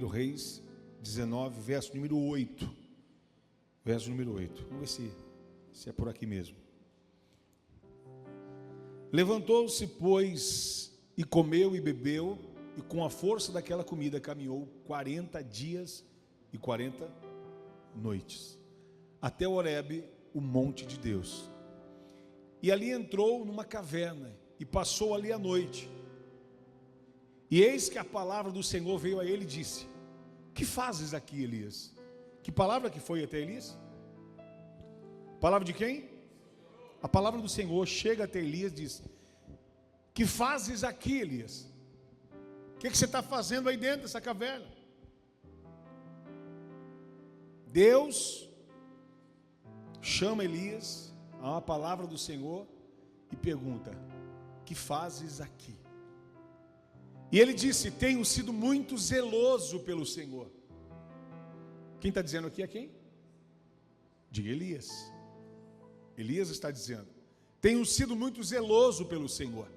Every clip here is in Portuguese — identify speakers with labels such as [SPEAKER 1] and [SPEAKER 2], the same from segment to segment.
[SPEAKER 1] 1 Reis 19, verso número 8. Verso número 8. Vamos ver se é por aqui mesmo. Levantou-se, pois, e comeu e bebeu, e com a força daquela comida caminhou 40 dias e 40 noites, até Horebe, o monte de Deus. E ali entrou numa caverna, e passou ali a noite. E eis que a palavra do Senhor veio a ele e disse: que fazes aqui, Elias? Que palavra que foi até Elias? Palavra de quem? A palavra do Senhor chega até Elias e diz: que fazes aqui, Elias? O que você está fazendo aí dentro dessa caverna? Deus chama Elias a palavra do Senhor e pergunta: que fazes aqui? E ele disse: tenho sido muito zeloso pelo Senhor. Quem está dizendo aqui é quem? Diga Elias. Elias está dizendo: tenho sido muito zeloso pelo Senhor,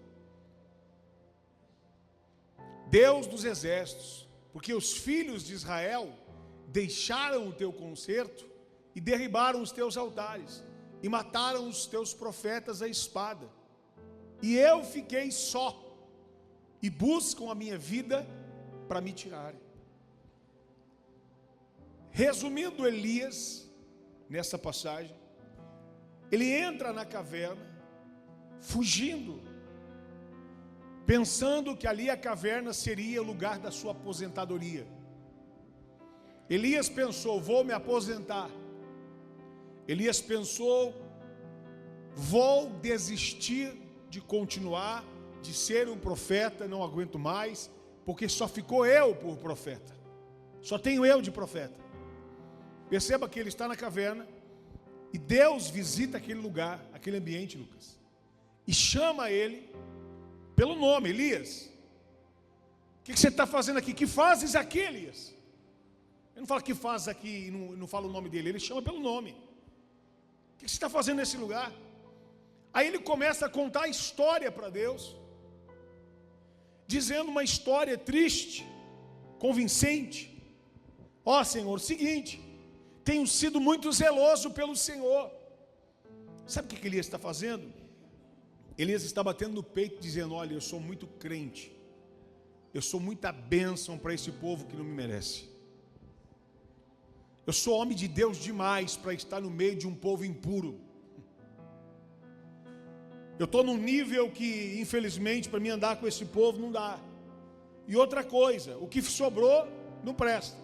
[SPEAKER 1] Deus dos exércitos, porque os filhos de Israel deixaram o teu concerto e derribaram os teus altares e mataram os teus profetas à espada, e eu fiquei só, e buscam a minha vida para me tirarem. Resumindo, Elias, nessa passagem, ele entra na caverna, fugindo, pensando que ali a caverna seria o lugar da sua aposentadoria. Elias pensou: vou me aposentar. Elias pensou: vou desistir de continuar, de ser um profeta, não aguento mais, porque só ficou eu por profeta, só tenho eu de profeta. Perceba que ele está na caverna, e Deus visita aquele lugar, aquele ambiente, Lucas, e chama ele pelo nome: Elias, o que você está fazendo aqui? Que fazes aqui, Elias? Ele não fala que fazes aqui e não fala o nome dele, ele chama pelo nome. O que você está fazendo nesse lugar? Aí ele começa a contar a história para Deus, dizendo uma história triste, convincente. Ó Senhor, seguinte, tenho sido muito zeloso pelo Senhor. Sabe o que Elias está fazendo? Elias está batendo no peito, dizendo: olha, eu sou muito crente, eu sou muita bênção para esse povo que não me merece. Eu sou homem de Deus demais para estar no meio de um povo impuro. Eu estou num nível que, infelizmente, para mim andar com esse povo não dá. E outra coisa, o que sobrou não presta.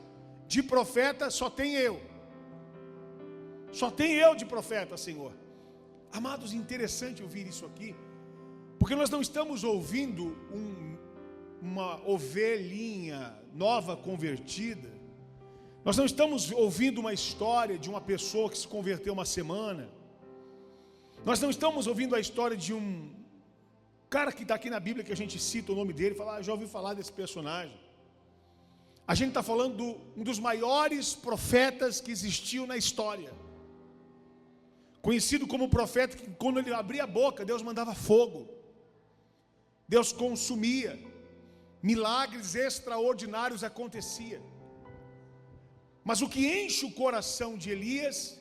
[SPEAKER 1] De profeta só tem eu. Só tem eu de profeta, Senhor. Amados, interessante ouvir isso aqui, porque nós não estamos ouvindo uma ovelhinha nova convertida. Nós não estamos ouvindo uma história de uma pessoa que se converteu uma semana. Nós não estamos ouvindo a história de um cara que está aqui na Bíblia, que a gente cita o nome dele e fala: já ouvi falar desse personagem. A gente está falando de um dos maiores profetas que existiu na história, conhecido como profeta que, quando ele abria a boca, Deus mandava fogo, Deus consumia, milagres extraordinários aconteciam. Mas o que enche o coração de Elias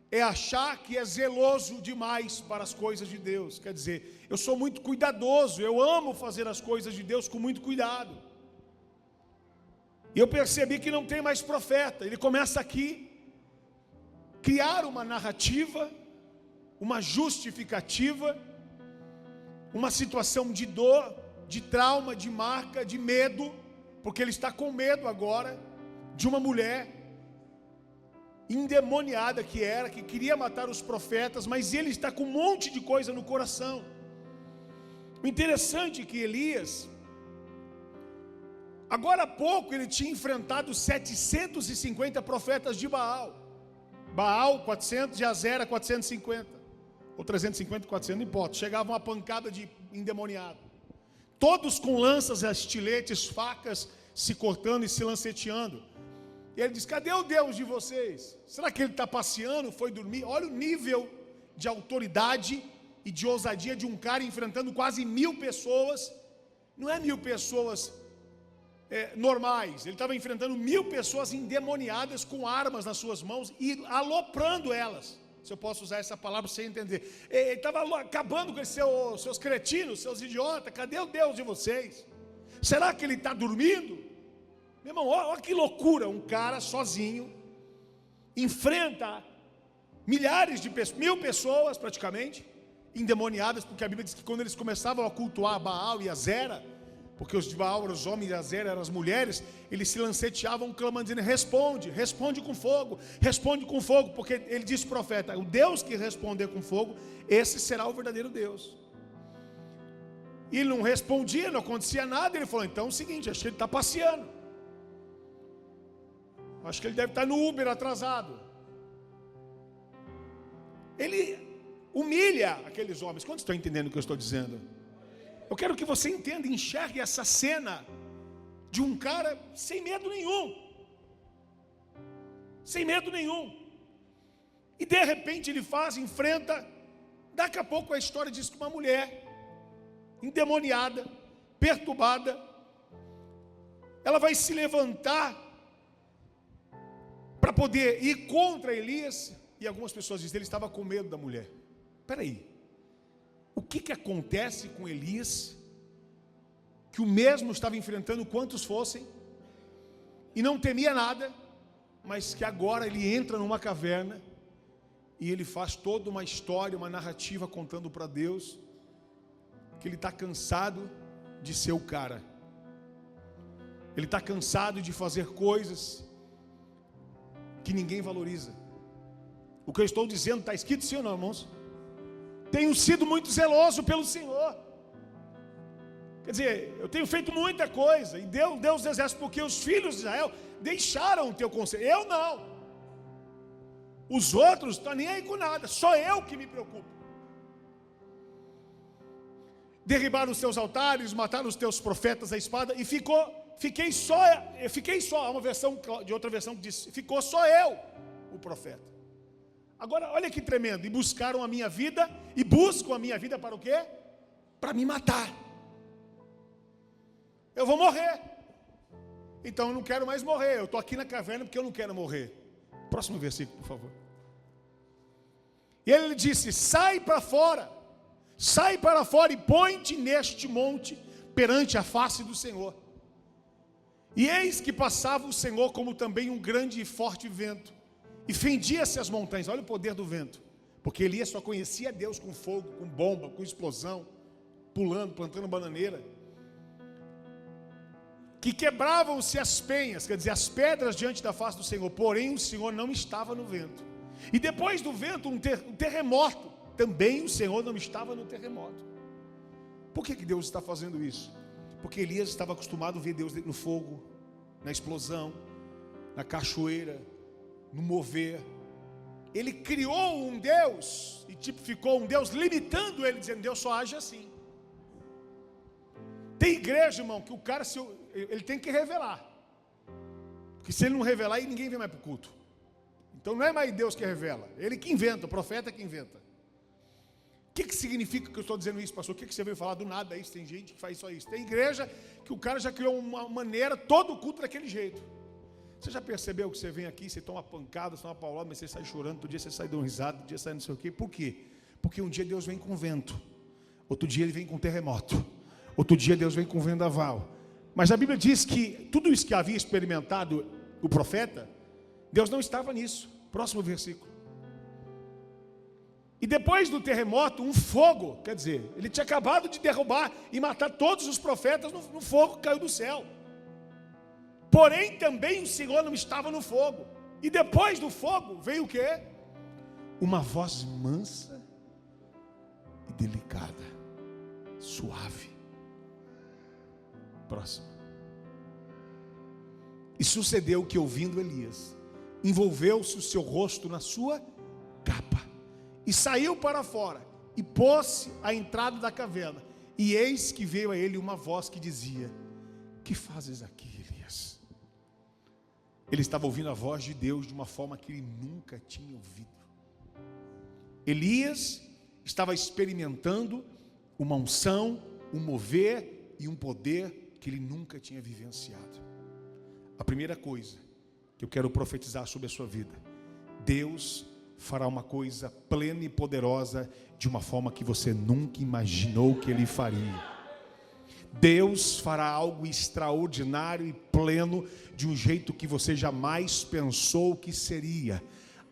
[SPEAKER 1] é achar que é zeloso demais para as coisas de Deus. Quer dizer, eu sou muito cuidadoso, eu amo fazer as coisas de Deus com muito cuidado. E eu percebi que não tem mais profeta. Ele começa aqui criar uma narrativa, uma justificativa, uma situação de dor, de trauma, de marca, de medo, porque ele está com medo agora de uma mulher endemoniada que queria matar os profetas, mas ele está com um monte de coisa no coração. O interessante é que Elias, agora há pouco, ele tinha enfrentado 750 profetas de Baal. Baal 400, de Azera 450, ou 350, 400, não importa. Chegava uma pancada de endemoniado, todos com lanças, estiletes, facas, se cortando e se lanceteando. E ele diz: cadê o Deus de vocês? Será que ele está passeando, foi dormir? Olha o nível de autoridade e de ousadia de um cara enfrentando quase 1000 pessoas. Não é 1000 pessoas normais. Ele estava enfrentando 1000 pessoas endemoniadas com armas nas suas mãos e aloprando elas. Se eu posso usar essa palavra para você entender. Ele estava acabando com esses seus cretinos, seus idiotas. Cadê o Deus de vocês? Será que ele está dormindo? Meu irmão, olha que loucura. Um cara sozinho enfrenta milhares de pessoas, 1000 pessoas praticamente, endemoniadas, porque a Bíblia diz que quando eles começavam a cultuar Baal e Azera, porque os de Baal eram os homens e Azera eram as mulheres, eles se lanceteavam clamando, dizendo: responde com fogo, porque ele disse ao profeta: o Deus que responder com fogo, esse será o verdadeiro Deus. E ele não respondia, não acontecia nada. Ele falou: então é o seguinte, acho que ele está passeando, acho que ele deve estar no Uber atrasado. Ele humilha aqueles homens. Quantos estão entendendo o que eu estou dizendo? Eu quero que você entenda e enxergue essa cena de um cara sem medo nenhum. Sem medo nenhum. E de repente ele enfrenta. Daqui a pouco a história diz que uma mulher endemoniada, perturbada, ela vai se levantar para poder ir contra Elias. E algumas pessoas dizem que ele estava com medo da mulher. Espera aí. O que acontece com Elias, que o mesmo estava enfrentando quantos fossem, e não temia nada, mas que agora ele entra numa caverna, e ele faz toda uma história, uma narrativa contando para Deus, que ele está cansado de ser o cara, ele está cansado de fazer coisas que ninguém valoriza. O que eu estou dizendo está escrito sim ou não, irmãos? Tenho sido muito zeloso pelo Senhor. Quer dizer, eu tenho feito muita coisa. E Deus dos exércitos, porque os filhos de Israel deixaram o teu conselho. Eu não. Os outros estão nem aí com nada. Só eu que me preocupo. Derribaram os teus altares, mataram os teus profetas à espada. E fiquei só. Há uma versão, de outra versão que diz: ficou só eu, o profeta. Agora, olha que tremendo. E buscaram a minha vida. E buscam a minha vida para o quê? Para me matar. Eu vou morrer. Então eu não quero mais morrer. Eu estou aqui na caverna porque eu não quero morrer. Próximo versículo, por favor. E ele disse: sai para fora. Sai para fora e põe-te neste monte perante a face do Senhor. E eis que passava o Senhor como também um grande e forte vento, e fendia-se as montanhas. Olha o poder do vento. Porque Elias só conhecia Deus com fogo, com bomba, com explosão, pulando, plantando bananeira. Que quebravam-se as penhas, quer dizer, as pedras diante da face do Senhor. Porém o Senhor não estava no vento. E depois do vento um terremoto. Também o Senhor não estava no terremoto. Por que Deus está fazendo isso? Porque Elias estava acostumado a ver Deus no fogo, na explosão, na cachoeira, no mover. Ele criou um Deus e tipificou um Deus, limitando ele, dizendo: Deus só age assim. Tem igreja, irmão, que o cara ele tem que revelar, porque se ele não revelar, aí ninguém vem mais para o culto. Então não é mais Deus que revela, ele que inventa, o profeta que inventa. O que significa que eu estou dizendo isso, pastor? O que você veio falar do nada aí? Tem gente que faz só isso. Tem igreja que o cara já criou uma maneira, todo o culto daquele jeito. Você já percebeu que você vem aqui, você toma pancada, você toma paulada, mas você sai chorando, outro dia você sai dando risada, outro dia sai não sei o quê. Por quê? Porque um dia Deus vem com vento, outro dia ele vem com terremoto, outro dia Deus vem com vendaval. Mas a Bíblia diz que tudo isso que havia experimentado o profeta, Deus não estava nisso. Próximo versículo. E depois do terremoto, um fogo, quer dizer, ele tinha acabado de derrubar e matar todos os profetas no fogo que caiu do céu. Porém, também o Senhor não estava no fogo. E depois do fogo, veio o quê? Uma voz mansa e delicada, suave. Próximo. E sucedeu que, ouvindo Elias, envolveu-se o seu rosto na sua capa, e saiu para fora, e pôs-se à entrada da caverna. E eis que veio a ele uma voz que dizia: que fazes aqui, Elias? Ele estava ouvindo a voz de Deus de uma forma que ele nunca tinha ouvido. Elias estava experimentando uma unção, um mover e um poder que ele nunca tinha vivenciado. A primeira coisa que eu quero profetizar sobre a sua vida: Deus fará uma coisa plena e poderosa de uma forma que você nunca imaginou que Ele faria. Deus fará algo extraordinário e pleno de um jeito que você jamais pensou que seria.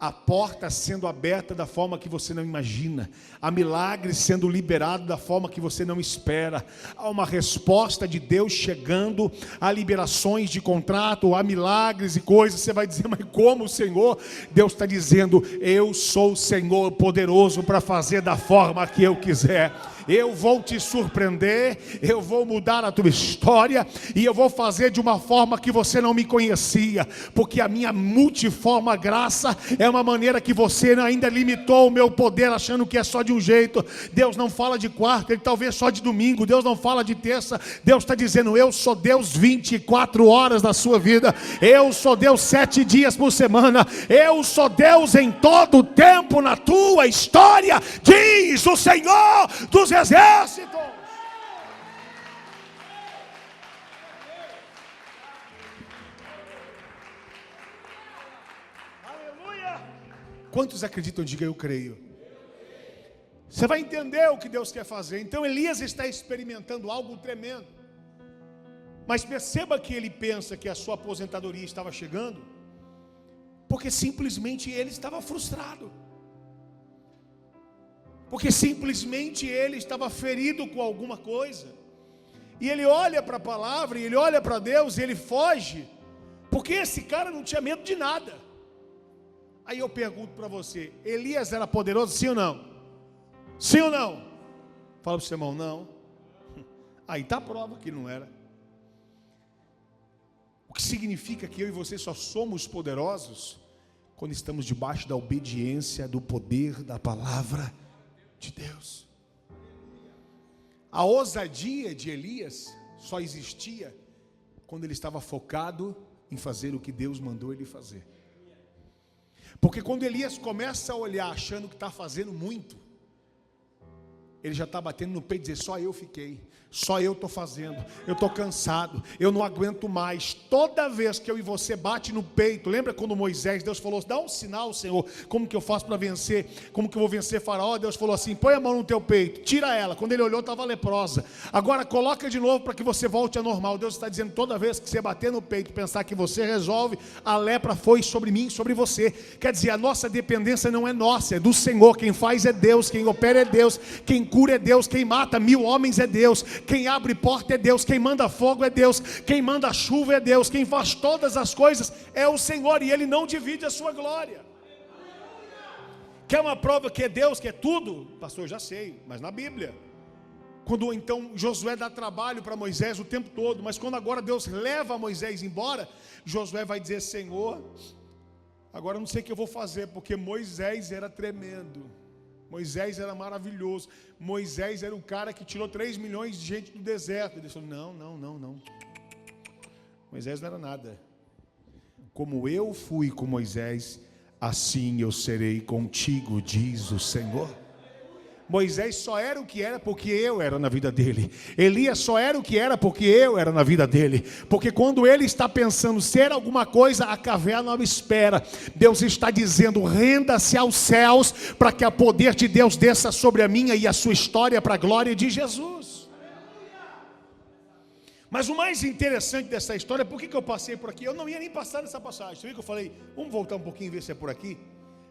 [SPEAKER 1] A porta sendo aberta da forma que você não imagina, há milagres sendo liberados da forma que você não espera, há uma resposta de Deus chegando, há liberações de contrato, há milagres e coisas. Você vai dizer: mas como, Senhor? Deus está dizendo: eu sou o Senhor poderoso para fazer da forma que eu quiser. Eu vou te surpreender, eu vou mudar a tua história, e eu vou fazer de uma forma que você não me conhecia, porque a minha multiforme graça é uma maneira que você ainda limitou o meu poder, achando que é só de um jeito. Deus não fala de quarta, Ele talvez só de domingo. Deus não fala de terça. Deus está dizendo: eu sou Deus 24 horas da sua vida, eu sou Deus 7 dias por semana, eu sou Deus em todo o tempo na tua história, diz o Senhor dos exércitos. Aleluia! Quantos acreditam? Diga: eu creio. Você vai entender o que Deus quer fazer. Então Elias está experimentando algo tremendo, mas perceba que ele pensa que a sua aposentadoria estava chegando, porque simplesmente ele estava frustrado, porque simplesmente ele estava ferido com alguma coisa. E ele olha para a palavra, e ele olha para Deus, e ele foge, porque esse cara não tinha medo de nada. Aí eu pergunto para você: Elias era poderoso, sim ou não? Sim ou não? Fala para o seu irmão: não. Aí está a prova que não era. O que significa que eu e você só somos poderosos quando estamos debaixo da obediência do poder da palavra de Deus. A ousadia de Elias só existia quando ele estava focado em fazer o que Deus mandou ele fazer. Porque quando Elias começa a olhar achando que está fazendo muito, ele já está batendo no peito e dizer: só eu fiquei, só eu estou fazendo, eu estou cansado, eu não aguento mais. Toda vez que eu e você bate no peito, lembra quando Moisés, Deus falou: dá um sinal, Senhor, como que eu faço para vencer, como que eu vou vencer Faraó? Deus falou assim: põe a mão no teu peito, tira ela. Quando ele olhou, estava leprosa. Agora coloca de novo para que você volte a normal. Deus está dizendo: toda vez que você bater no peito, pensar que você resolve, a lepra foi sobre mim, sobre você. Quer dizer, a nossa dependência não é nossa, é do Senhor. Quem faz é Deus, quem opera é Deus, quem cura é Deus, quem mata 1000 homens é Deus, quem abre porta é Deus, quem manda fogo é Deus, quem manda chuva é Deus, quem faz todas as coisas é o Senhor, e Ele não divide a sua glória. Quer uma prova que é Deus, que é tudo? Pastor, eu já sei, mas na Bíblia, quando então Josué dá trabalho para Moisés o tempo todo, mas quando agora Deus leva Moisés embora, Josué vai dizer: Senhor, agora eu não sei o que eu vou fazer, porque Moisés era tremendo, Moisés era maravilhoso, Moisés era o cara que tirou 3 milhões de gente do deserto. Ele falou: não, Moisés não era nada. Como eu fui com Moisés, assim eu serei contigo, diz o Senhor. Moisés só era o que era porque eu era na vida dele. Elias só era o que era porque eu era na vida dele. Porque quando ele está pensando ser alguma coisa, a caverna não espera. Deus está dizendo: renda-se aos céus, para que o poder de Deus desça sobre a minha e a sua história, para a glória de Jesus. Mas o mais interessante dessa história, por que eu passei por aqui? Eu não ia nem passar nessa passagem. Você viu que eu falei: vamos voltar um pouquinho e ver se é por aqui?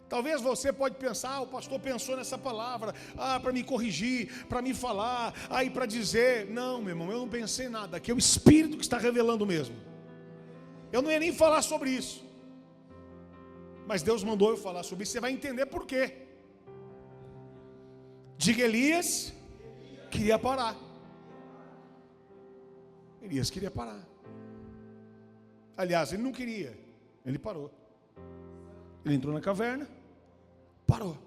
[SPEAKER 1] Talvez você pode pensar: o pastor pensou nessa palavra para me corrigir, para me falar, aí para dizer. Não, meu irmão, eu não pensei nada. Aqui é o Espírito que está revelando mesmo. Eu não ia nem falar sobre isso, mas Deus mandou eu falar sobre isso. Você vai entender por quê. Diga: Elias queria parar. Elias queria parar. Aliás, ele não queria, ele parou. Ele entrou na caverna, parou.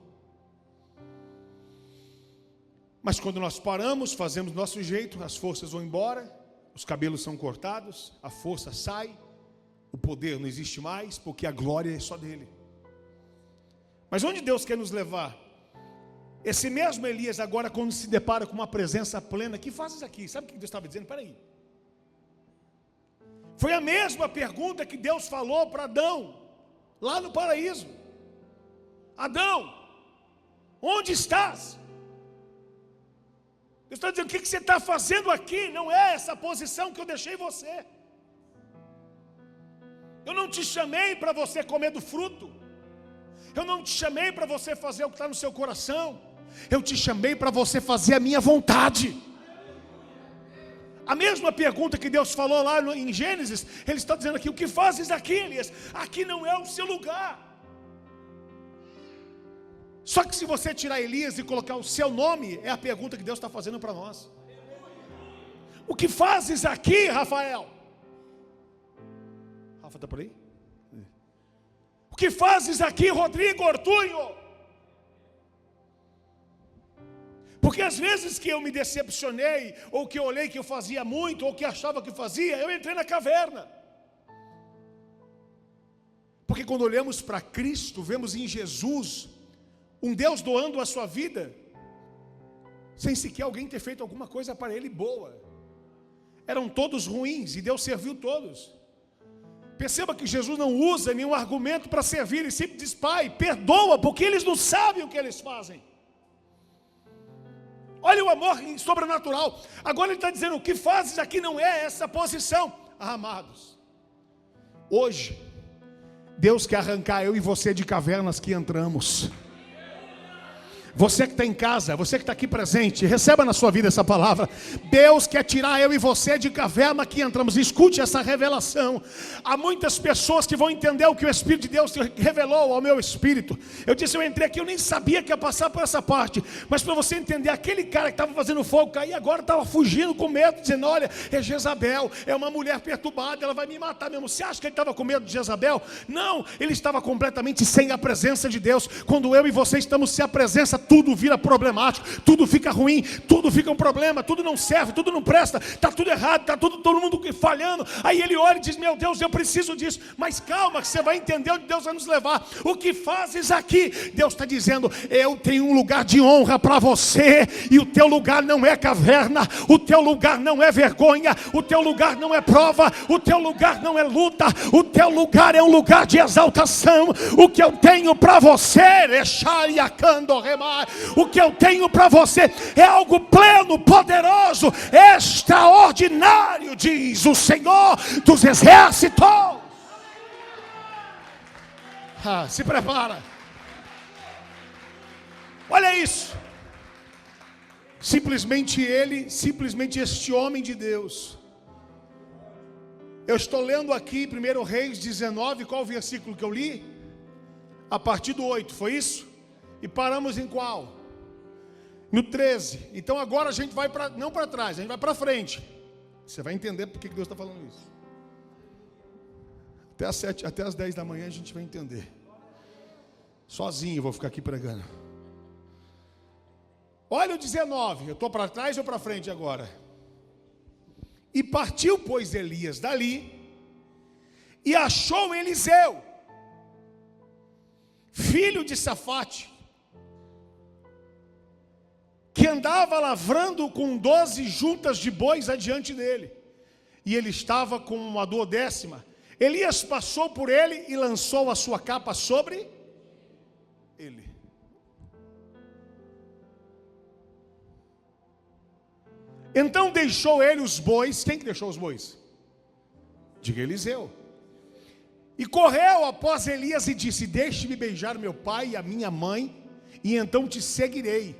[SPEAKER 1] Mas quando nós paramos, fazemos do nosso jeito, as forças vão embora, os cabelos são cortados, a força sai, o poder não existe mais, porque a glória é só dele. Mas onde Deus quer nos levar? Esse mesmo Elias agora, quando se depara com uma presença plena: que fazes aqui? Sabe o que Deus estava dizendo? Espera aí. Foi a mesma pergunta que Deus falou para Adão, lá no paraíso. Adão, onde estás? Deus está dizendo, o que você está fazendo aqui? Não é essa posição que eu deixei você. Eu não te chamei para você comer do fruto. Eu não te chamei para você fazer o que está no seu coração. Eu te chamei para você fazer a minha vontade. A mesma pergunta que Deus falou lá em Gênesis, Ele está dizendo aqui, o que fazes aqui, Elias? Aqui não é o seu lugar. Só que se você tirar Elias e colocar o seu nome, é a pergunta que Deus está fazendo para nós. O que fazes aqui, Rafael? Rafa está por aí? O que fazes aqui, Rodrigo Ortunho? Porque às vezes que eu me decepcionei, ou que eu olhei que eu fazia muito, ou que achava que fazia, eu entrei na caverna. Porque quando olhamos para Cristo, vemos em Jesus um Deus doando a sua vida, sem sequer alguém ter feito alguma coisa para Ele boa. Eram todos ruins e Deus serviu todos. Perceba que Jesus não usa nenhum argumento para servir, Ele sempre diz, Pai, perdoa, porque eles não sabem o que eles fazem. Olha o amor sobrenatural. Agora Ele está dizendo, o que fazes aqui não é essa posição. Amados, hoje, Deus quer arrancar eu e você de cavernas que entramos. Você que está em casa, você que está aqui presente, receba na sua vida essa palavra. Deus quer tirar eu e você de caverna que entramos. Escute essa revelação. Há muitas pessoas que vão entender o que o Espírito de Deus revelou ao meu espírito. Eu disse, eu entrei aqui, eu nem sabia que ia passar por essa parte. Mas para você entender, aquele cara que estava fazendo fogo cair, agora estava fugindo com medo, dizendo, olha, é Jezabel, é uma mulher perturbada, ela vai me matar mesmo. Você acha que ele estava com medo de Jezabel? Não, ele estava completamente sem a presença de Deus. Quando eu e você estamos sem a presença, tudo vira problemático, tudo fica ruim, tudo fica um problema, tudo não serve, tudo não presta, está tudo errado, está todo mundo falhando. Aí ele olha e diz, meu Deus, eu preciso disso. Mas calma, que você vai entender onde Deus vai nos levar. O que fazes aqui? Deus está dizendo, eu tenho um lugar de honra para você, e o teu lugar não é caverna, o teu lugar não é vergonha, o teu lugar não é prova, o teu lugar não é luta, o teu lugar é um lugar de exaltação. O que eu tenho para você, o que eu tenho para você é algo pleno, poderoso, extraordinário, diz o Senhor dos exércitos. Se prepara. Olha isso. Simplesmente este homem de Deus. Eu estou lendo aqui 1 Reis 19, qual o versículo que eu li? A partir do 8, foi isso? E paramos em qual? No 13. Então agora a gente vai não para trás, a gente vai para frente. Você vai entender por que Deus está falando isso. Até as 10 da manhã a gente vai entender. Sozinho eu vou ficar aqui pregando. Olha o 19. Eu estou para trás ou para frente agora? E partiu, pois, Elias dali, e achou Eliseu, filho de Safate, que andava lavrando com 12 juntas de bois adiante dele, e ele estava com uma 12ª. Elias passou por ele e lançou a sua capa sobre ele. Então deixou ele os bois. Quem que deixou os bois? Diga, Eliseu. E correu após Elias e disse, deixe-me beijar meu pai e a minha mãe, e então te seguirei.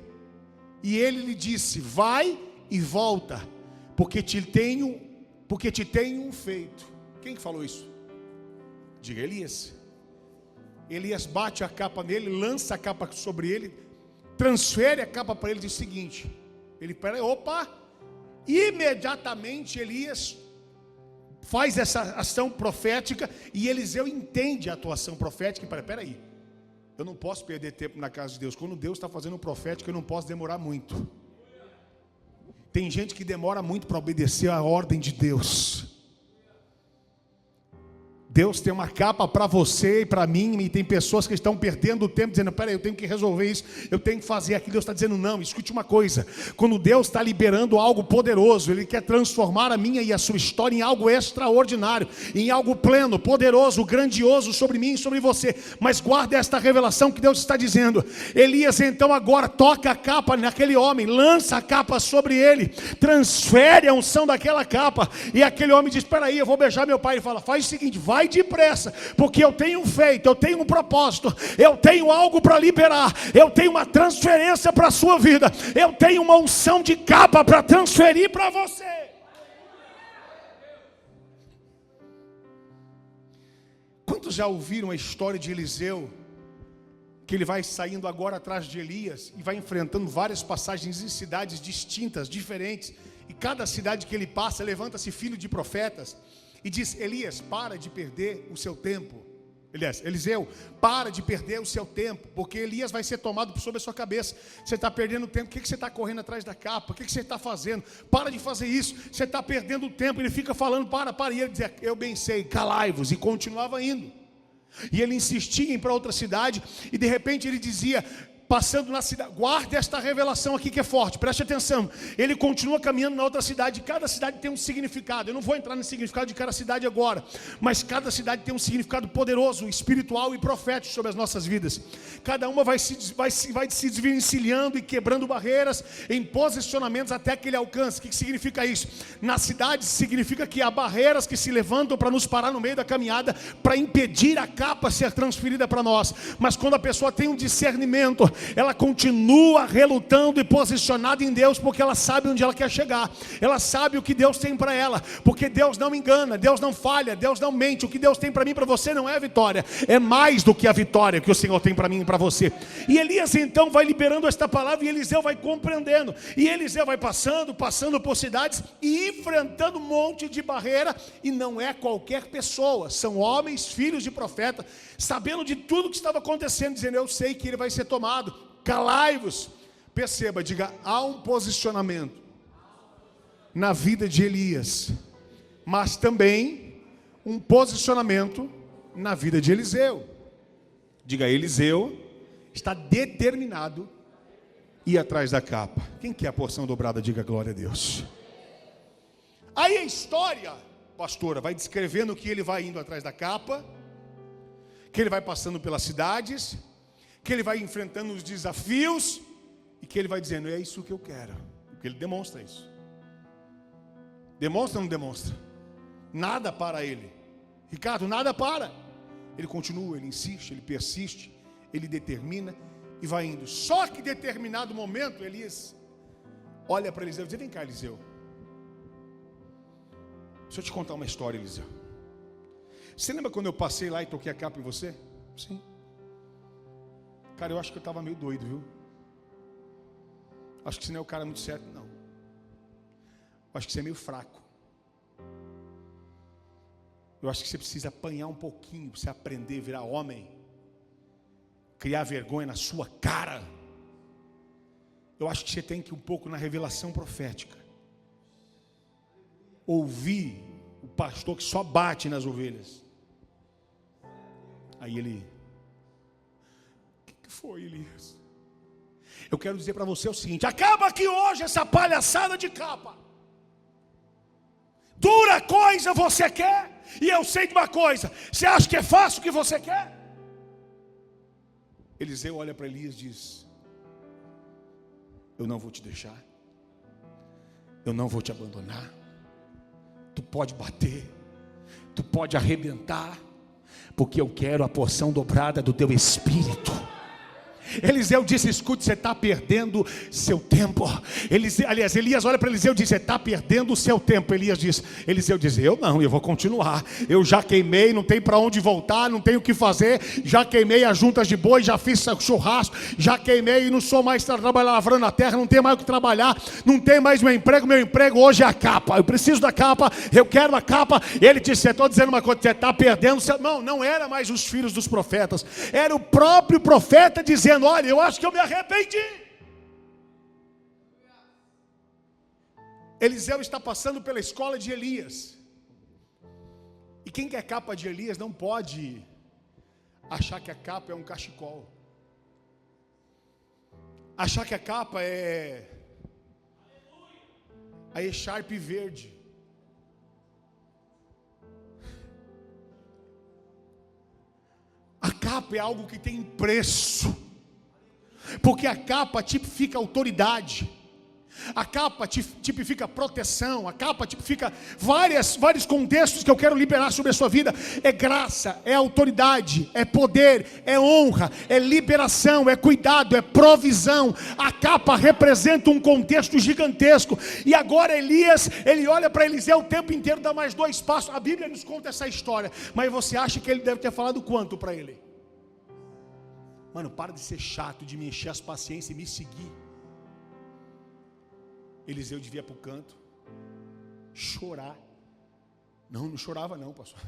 [SPEAKER 1] E ele lhe disse, vai e volta, porque te tenho feito. Quem que falou isso? Diga, Elias. Elias bate a capa nele, lança a capa sobre ele, transfere a capa para ele e diz o seguinte, ele, imediatamente Elias faz essa ação profética, e Eliseu entende a atuação profética, e peraí, eu não posso perder tempo na casa de Deus. Quando Deus está fazendo profético, eu não posso demorar muito. Tem gente que demora muito para obedecer a ordem de Deus. Deus tem uma capa para você e para mim, e tem pessoas que estão perdendo o tempo, dizendo, peraí, eu tenho que resolver isso, eu tenho que fazer aquilo. Deus está dizendo, não, escute uma coisa, quando Deus está liberando algo poderoso, Ele quer transformar a minha e a sua história em algo extraordinário, em algo pleno, poderoso, grandioso sobre mim e sobre você. Mas guarda esta revelação que Deus está dizendo. Elias então agora toca a capa naquele homem, lança a capa sobre ele, transfere a unção daquela capa, e aquele homem diz, peraí, eu vou beijar meu pai. Ele fala, faz o seguinte, vai depressa, porque eu tenho um feito, eu tenho um propósito, eu tenho algo para liberar, eu tenho uma transferência para a sua vida, eu tenho uma unção de capa para transferir para você. Quantos já ouviram a história de Eliseu, que ele vai saindo agora atrás de Elias e vai enfrentando várias passagens em cidades distintas, diferentes, e cada cidade que ele passa, levanta-se filho de profetas e diz, Elias, para de perder o seu tempo. Eliseu, para de perder o seu tempo, porque Elias vai ser tomado sobre a sua cabeça. Você está perdendo tempo, o que você está correndo atrás da capa? O que você está fazendo? Para de fazer isso, você está perdendo o tempo. Ele fica falando, para, e ele dizia, eu bem sei, calai-vos, e continuava indo. E ele insistia em ir para outra cidade, e de repente ele dizia, passando na cidade, guarde esta revelação aqui que é forte, preste atenção. Ele continua caminhando na outra cidade, cada cidade tem um significado. Eu não vou entrar no significado de cada cidade agora, mas cada cidade tem um significado poderoso, espiritual e profético sobre as nossas vidas. Cada uma vai se desvencilhando e quebrando barreiras em posicionamentos até que ele alcance. O que significa isso? Na cidade significa que há barreiras que se levantam para nos parar no meio da caminhada, para impedir a capa ser transferida para nós. Mas quando a pessoa tem um discernimento, ela continua relutando e posicionada em Deus, porque ela sabe onde ela quer chegar, ela sabe o que Deus tem para ela, porque Deus não engana, Deus não falha, Deus não mente. O que Deus tem para mim e para você não é a vitória, é mais do que a vitória que o Senhor tem para mim e para você. E Elias então vai liberando esta palavra, e Eliseu vai compreendendo, e Eliseu vai passando por cidades e enfrentando um monte de barreira, e não é qualquer pessoa, são homens, filhos de profeta, sabendo de tudo que estava acontecendo, dizendo, eu sei que ele vai ser tomado, calai-vos. Perceba, diga, há um posicionamento na vida de Elias, mas também um posicionamento na vida de Eliseu. Diga, Eliseu está determinado a ir atrás da capa. Quem quer a porção dobrada, diga glória a Deus. Aí a história, pastora, vai descrevendo que ele vai indo atrás da capa, que ele vai passando pelas cidades, que ele vai enfrentando os desafios, e que ele vai dizendo, é isso que eu quero. Porque ele demonstra isso. Demonstra ou não demonstra? Nada para ele. Ricardo, nada para. Ele continua, ele insiste, ele persiste, ele determina e vai indo. Só que em determinado momento, Elias olha para Eliseu e diz, vem cá, Eliseu. Deixa eu te contar uma história, Eliseu. Você lembra quando eu passei lá e toquei a capa em você? Sim. Cara, eu acho que eu estava meio doido, viu? Acho que você não é o cara muito certo, não. Acho que você é meio fraco. Eu acho que você precisa apanhar um pouquinho para você aprender a virar homem, criar vergonha na sua cara. Eu acho que você tem que ir um pouco na revelação profética, ouvir o pastor que só bate nas ovelhas. Aí ele, o que foi, Elias? Eu quero dizer para você o seguinte, acaba aqui hoje essa palhaçada de capa. Dura coisa você quer, e eu sei de uma coisa, você acha que é fácil o que você quer? Eliseu olha para Elias e diz, eu não vou te deixar, eu não vou te abandonar. Tu pode bater, tu pode arrebentar, porque eu quero a porção dobrada do teu espírito. Eliseu disse, escute, você está perdendo seu tempo. Elias olha para Eliseu e diz, você está perdendo o seu tempo. Eliseu diz, eu não, eu vou continuar. Eu já queimei, não tem para onde voltar, não tenho o que fazer. Já queimei as juntas de boi, já fiz churrasco, já queimei e não sou mais trabalhar lavrando a terra, não tenho mais o que trabalhar, não tenho mais meu emprego hoje é a capa. Eu preciso da capa, eu quero a capa. Ele disse, estou dizendo uma coisa, você está perdendo seu... Não era mais os filhos dos profetas, era o próprio profeta dizendo, olha, eu acho que eu me arrependi. Eliseu está passando pela escola de Elias, e quem quer capa de Elias não pode achar que a capa é um cachecol. Achar que a capa é a echarpe verde. A capa é algo que tem preço, porque a capa tipifica autoridade, a capa tipifica proteção, a capa tipifica vários contextos que eu quero liberar sobre a sua vida. É graça, é autoridade, é poder, é honra, é liberação, é cuidado, é provisão. A capa representa um contexto gigantesco. E agora Elias, ele olha para Eliseu o tempo inteiro, dá mais 2 passos. A Bíblia nos conta essa história, mas você acha que ele deve ter falado quanto para ele? Mano, para de ser chato, de me encher as paciências e me seguir. Eliseu devia para o canto, chorar. Não chorava não, pastor.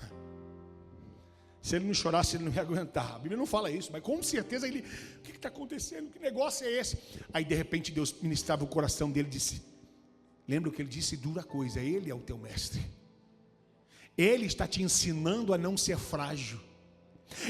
[SPEAKER 1] Se ele não chorasse, ele não ia aguentar. A Bíblia não fala isso, mas com certeza ele... O que está acontecendo? Que negócio é esse? Aí de repente Deus ministrava o coração dele e disse... Lembra o que ele disse? Dura coisa, ele é o teu mestre. Ele está te ensinando a não ser frágil.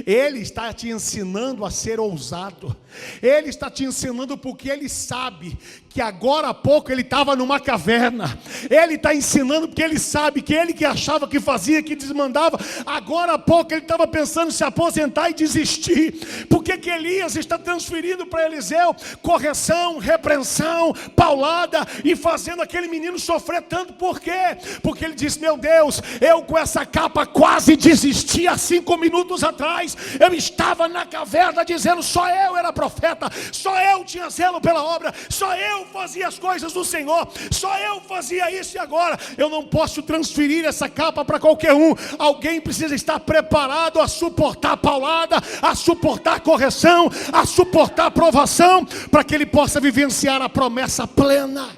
[SPEAKER 1] Ele está te ensinando a ser ousado. Ele está te ensinando porque ele sabe que agora há pouco ele estava numa caverna. Ele está ensinando porque ele sabe que ele que achava que fazia, que desmandava, agora há pouco ele estava pensando em se aposentar e desistir. Porque que Elias está transferindo para Eliseu correção, repreensão, paulada e fazendo aquele menino sofrer tanto. Por quê? Porque ele disse: meu Deus, eu com essa capa quase desisti há 5 minutos atrás. Eu estava na caverna dizendo só eu era profeta, só eu tinha zelo pela obra, só eu fazia as coisas do Senhor, só eu fazia isso. E agora eu não posso transferir essa capa para qualquer um. Alguém precisa estar preparado a suportar paulada, a suportar correção, a suportar provação, para que ele possa vivenciar a promessa plena.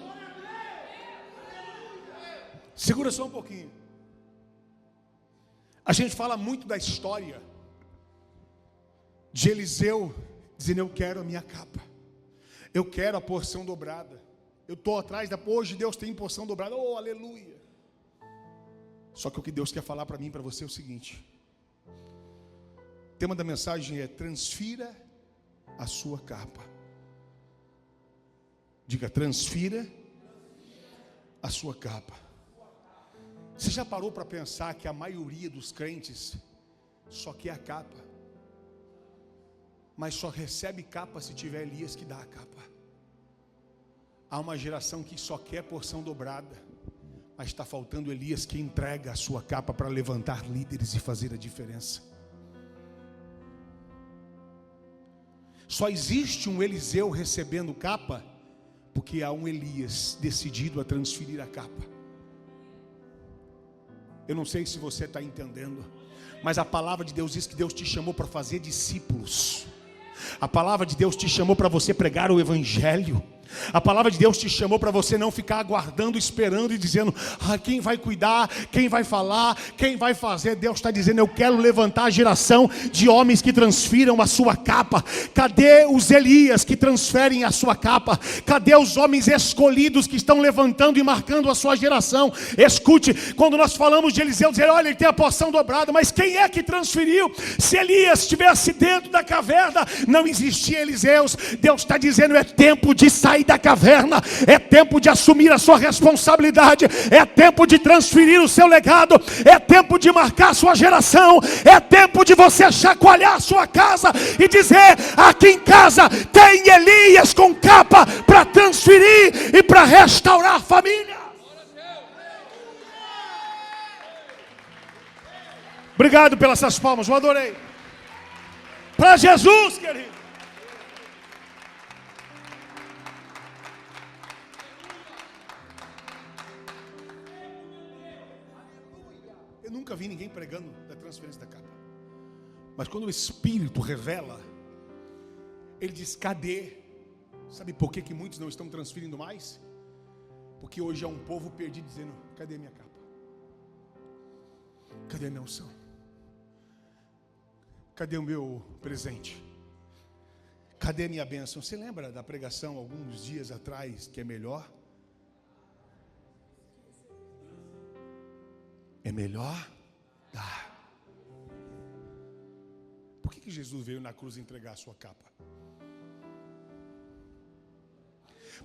[SPEAKER 1] Segura só um pouquinho. A gente fala muito da história de Eliseu dizendo: eu quero a minha capa, eu quero a porção dobrada, eu estou atrás da... Hoje Deus tem porção dobrada, oh aleluia. Só que o que Deus quer falar para mim e para você é o seguinte: o tema da mensagem é: transfira a sua capa. Diga: transfira a sua capa. Você já parou para pensar que a maioria dos crentes só quer a capa, mas só recebe capa se tiver Elias que dá a capa? Há uma geração que só quer porção dobrada, mas está faltando Elias que entrega a sua capa para levantar líderes e fazer a diferença. Só existe um Eliseu recebendo capa porque há um Elias decidido a transferir a capa. Eu não sei se você está entendendo, mas a palavra de Deus diz que Deus te chamou para fazer discípulos. A palavra de Deus te chamou para você pregar o evangelho. A palavra de Deus te chamou para você não ficar aguardando, esperando e dizendo: quem vai cuidar, quem vai falar, quem vai fazer. Deus está dizendo: eu quero levantar a geração de homens que transfiram a sua capa. Cadê os Elias que transferem a sua capa? Cadê os homens escolhidos que estão levantando e marcando a sua geração? Escute, quando nós falamos de Eliseu, dizer: olha, ele tem a porção dobrada, mas quem é que transferiu? Se Elias estivesse dentro da caverna, não existia Eliseus. Deus está dizendo: é tempo de sair da caverna, é tempo de assumir a sua responsabilidade, é tempo de transferir o seu legado, é tempo de marcar a sua geração, é tempo de você chacoalhar a sua casa e dizer: aqui em casa tem Elias com capa para transferir e para restaurar a família. Obrigado pelas suas palmas, eu adorei. Para Jesus, querido. Eu nunca vi ninguém pregando da transferência da capa. Mas quando o Espírito revela, ele diz: cadê? Sabe por que muitos não estão transferindo mais? Porque hoje há um povo perdido dizendo: cadê minha capa? Cadê a minha unção? Cadê o meu presente? Cadê a minha bênção? Você lembra da pregação alguns dias atrás que é melhor? É melhor dar Por que Jesus veio na cruz entregar a sua capa?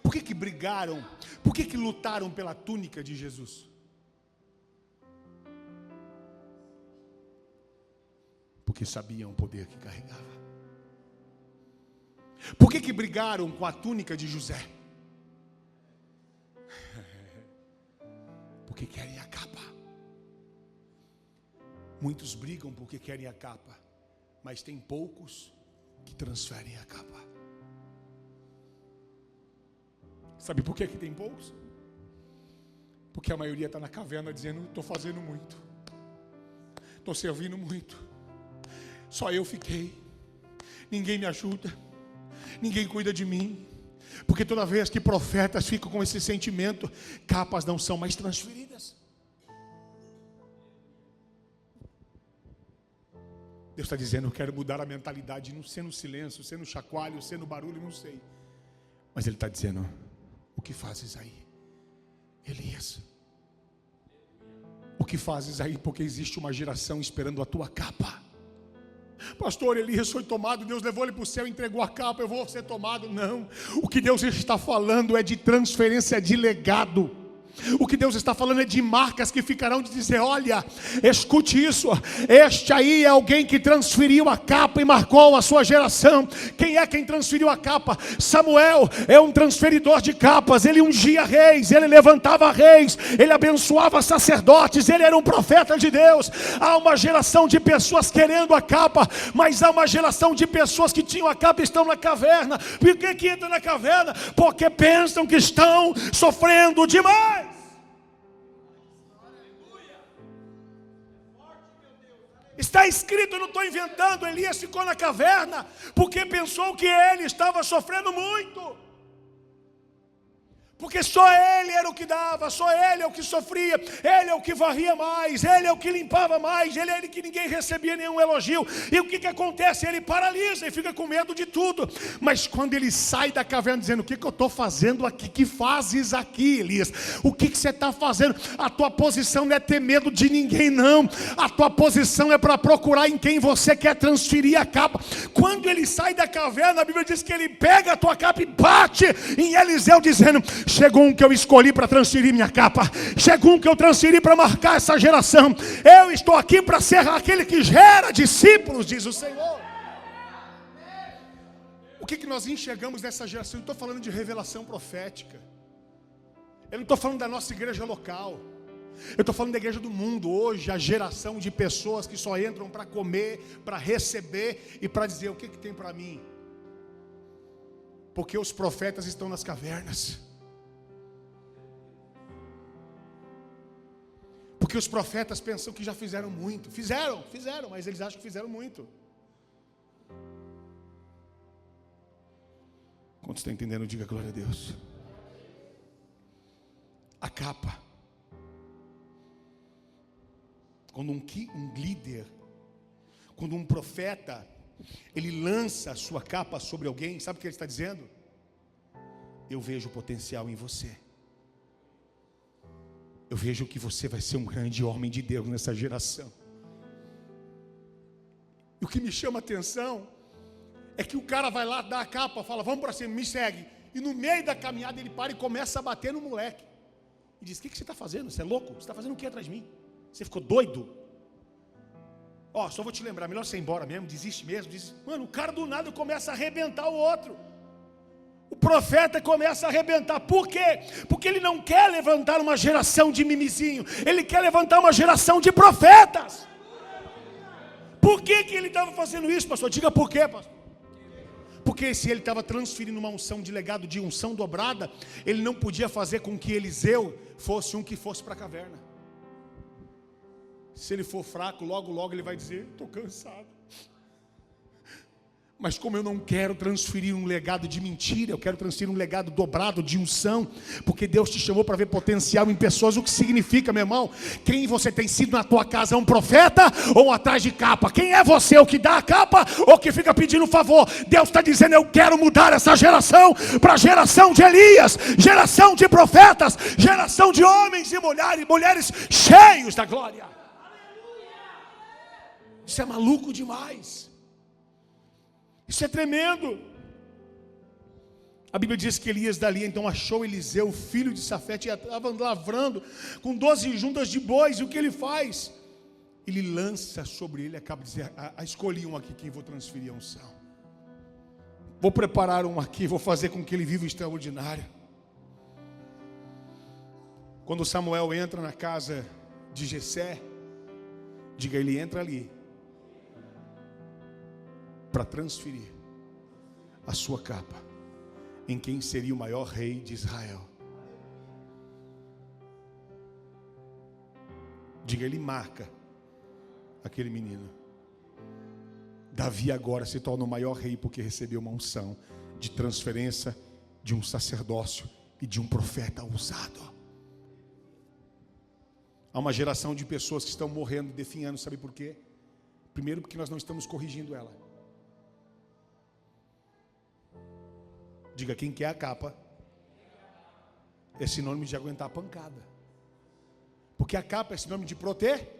[SPEAKER 1] Por que brigaram? Por que lutaram pela túnica de Jesus? Porque sabiam o poder que carregava. Por que brigaram com a túnica de José? Porque querem a capa. Muitos brigam porque querem a capa, mas tem poucos que transferem a capa. Sabe por que tem poucos? Porque a maioria está na caverna dizendo: estou fazendo muito, estou servindo muito, só eu fiquei, ninguém me ajuda, ninguém cuida de mim. Porque toda vez que profetas ficam com esse sentimento, capas não são mais transferidas. Deus está dizendo: eu quero mudar a mentalidade, não ser no silêncio, ser no chacoalho, ser no barulho, não sei. Mas Ele está dizendo: o que fazes aí, Elias? O que fazes aí? Porque existe uma geração esperando a tua capa. Pastor, Elias foi tomado, Deus levou ele para o céu, entregou a capa, eu vou ser tomado. Não, o que Deus está falando é de transferência de legado. O que Deus está falando é de marcas que ficarão de dizer: olha, escute isso, este aí é alguém que transferiu a capa e marcou a sua geração. Quem é quem transferiu a capa? Samuel é um transferidor de capas. Ele ungia reis, ele levantava reis, ele abençoava sacerdotes, ele era um profeta de Deus. Há uma geração de pessoas querendo a capa, mas há uma geração de pessoas que tinham a capa e estão na caverna. Por que entram na caverna? Porque pensam que estão sofrendo demais. Está escrito, eu não estou inventando. Elias ficou na caverna porque pensou que ele estava sofrendo muito. Porque só ele era o que dava, só ele é o que sofria, ele é o que varria mais, ele é o que limpava mais, ele é o que ninguém recebia nenhum elogio. E o que acontece? Ele paralisa e fica com medo de tudo. Mas quando ele sai da caverna dizendo: o que eu estou fazendo aqui? Que fazes aqui, Elias? O que você está fazendo? A tua posição não é ter medo de ninguém, não. A tua posição é para procurar em quem você quer transferir a capa. Quando ele sai da caverna, a Bíblia diz que ele pega a tua capa e bate em Eliseu dizendo: chegou um que eu escolhi para transferir minha capa. Chegou um que eu transferi para marcar essa geração. Eu estou aqui para ser aquele que gera discípulos, diz o Senhor. O que nós enxergamos nessa geração? Eu estou falando de revelação profética. Eu não estou falando da nossa igreja local. Eu estou falando da igreja do mundo. Hoje, a geração de pessoas que só entram para comer, para receber e para dizer: o que tem para mim? Porque os profetas estão nas cavernas. Porque os profetas pensam que já fizeram muito. Fizeram, mas eles acham que fizeram muito. Quando você está entendendo, diga glória a Deus. A capa. Quando um líder, quando um profeta, ele lança a sua capa sobre alguém, sabe o que ele está dizendo? Eu vejo potencial em você. Eu vejo que você vai ser um grande homem de Deus nessa geração. E o que me chama a atenção é que o cara vai lá, dá a capa, fala: vamos para cima, me segue. E no meio da caminhada ele para e começa a bater no moleque. E diz: o que você está fazendo? Você é louco? Você está fazendo o que atrás de mim? Você ficou doido? Só vou te lembrar, melhor você ir embora mesmo, desiste mesmo. Mano, o cara do nada começa a arrebentar o outro. O profeta começa a arrebentar. Por quê? Porque ele não quer levantar uma geração de mimizinho. Ele quer levantar uma geração de profetas. Por que ele estava fazendo isso, pastor? Diga por quê, pastor. Porque se ele estava transferindo uma unção de legado, de unção dobrada, ele não podia fazer com que Eliseu fosse um que fosse para a caverna. Se ele for fraco, logo ele vai dizer: estou cansado. Mas como eu não quero transferir um legado de mentira, eu quero transferir um legado dobrado de unção, porque Deus te chamou para ver potencial em pessoas. O que significa, meu irmão? Quem você tem sido na tua casa? Um profeta ou atrás de capa? Quem é você? O que dá a capa ou que fica pedindo favor? Deus está dizendo: eu quero mudar essa geração para geração de Elias, geração de profetas, geração de homens e mulheres cheios da glória. Isso é maluco demais. Isso é tremendo. A Bíblia diz que Elias dali então achou Eliseu, filho de Safete, e estava lavrando com 12 juntas de bois. E o que ele faz? Ele lança sobre ele, acaba de dizer, escolhi um aqui quem vou transferir a unção. Vou preparar um aqui, vou fazer com que ele viva extraordinário. Quando Samuel entra na casa de Jessé, diga, ele entra ali para transferir a sua capa em quem seria o maior rei de Israel. Diga, ele marca aquele menino. Davi agora se torna o maior rei porque recebeu uma unção de transferência de um sacerdócio e de um profeta ousado. Há uma geração de pessoas que estão morrendo, definhando, sabe por quê? Primeiro porque nós não estamos corrigindo ela. Diga, quem quer a capa é sinônimo de aguentar a pancada. Porque a capa é sinônimo de proteger.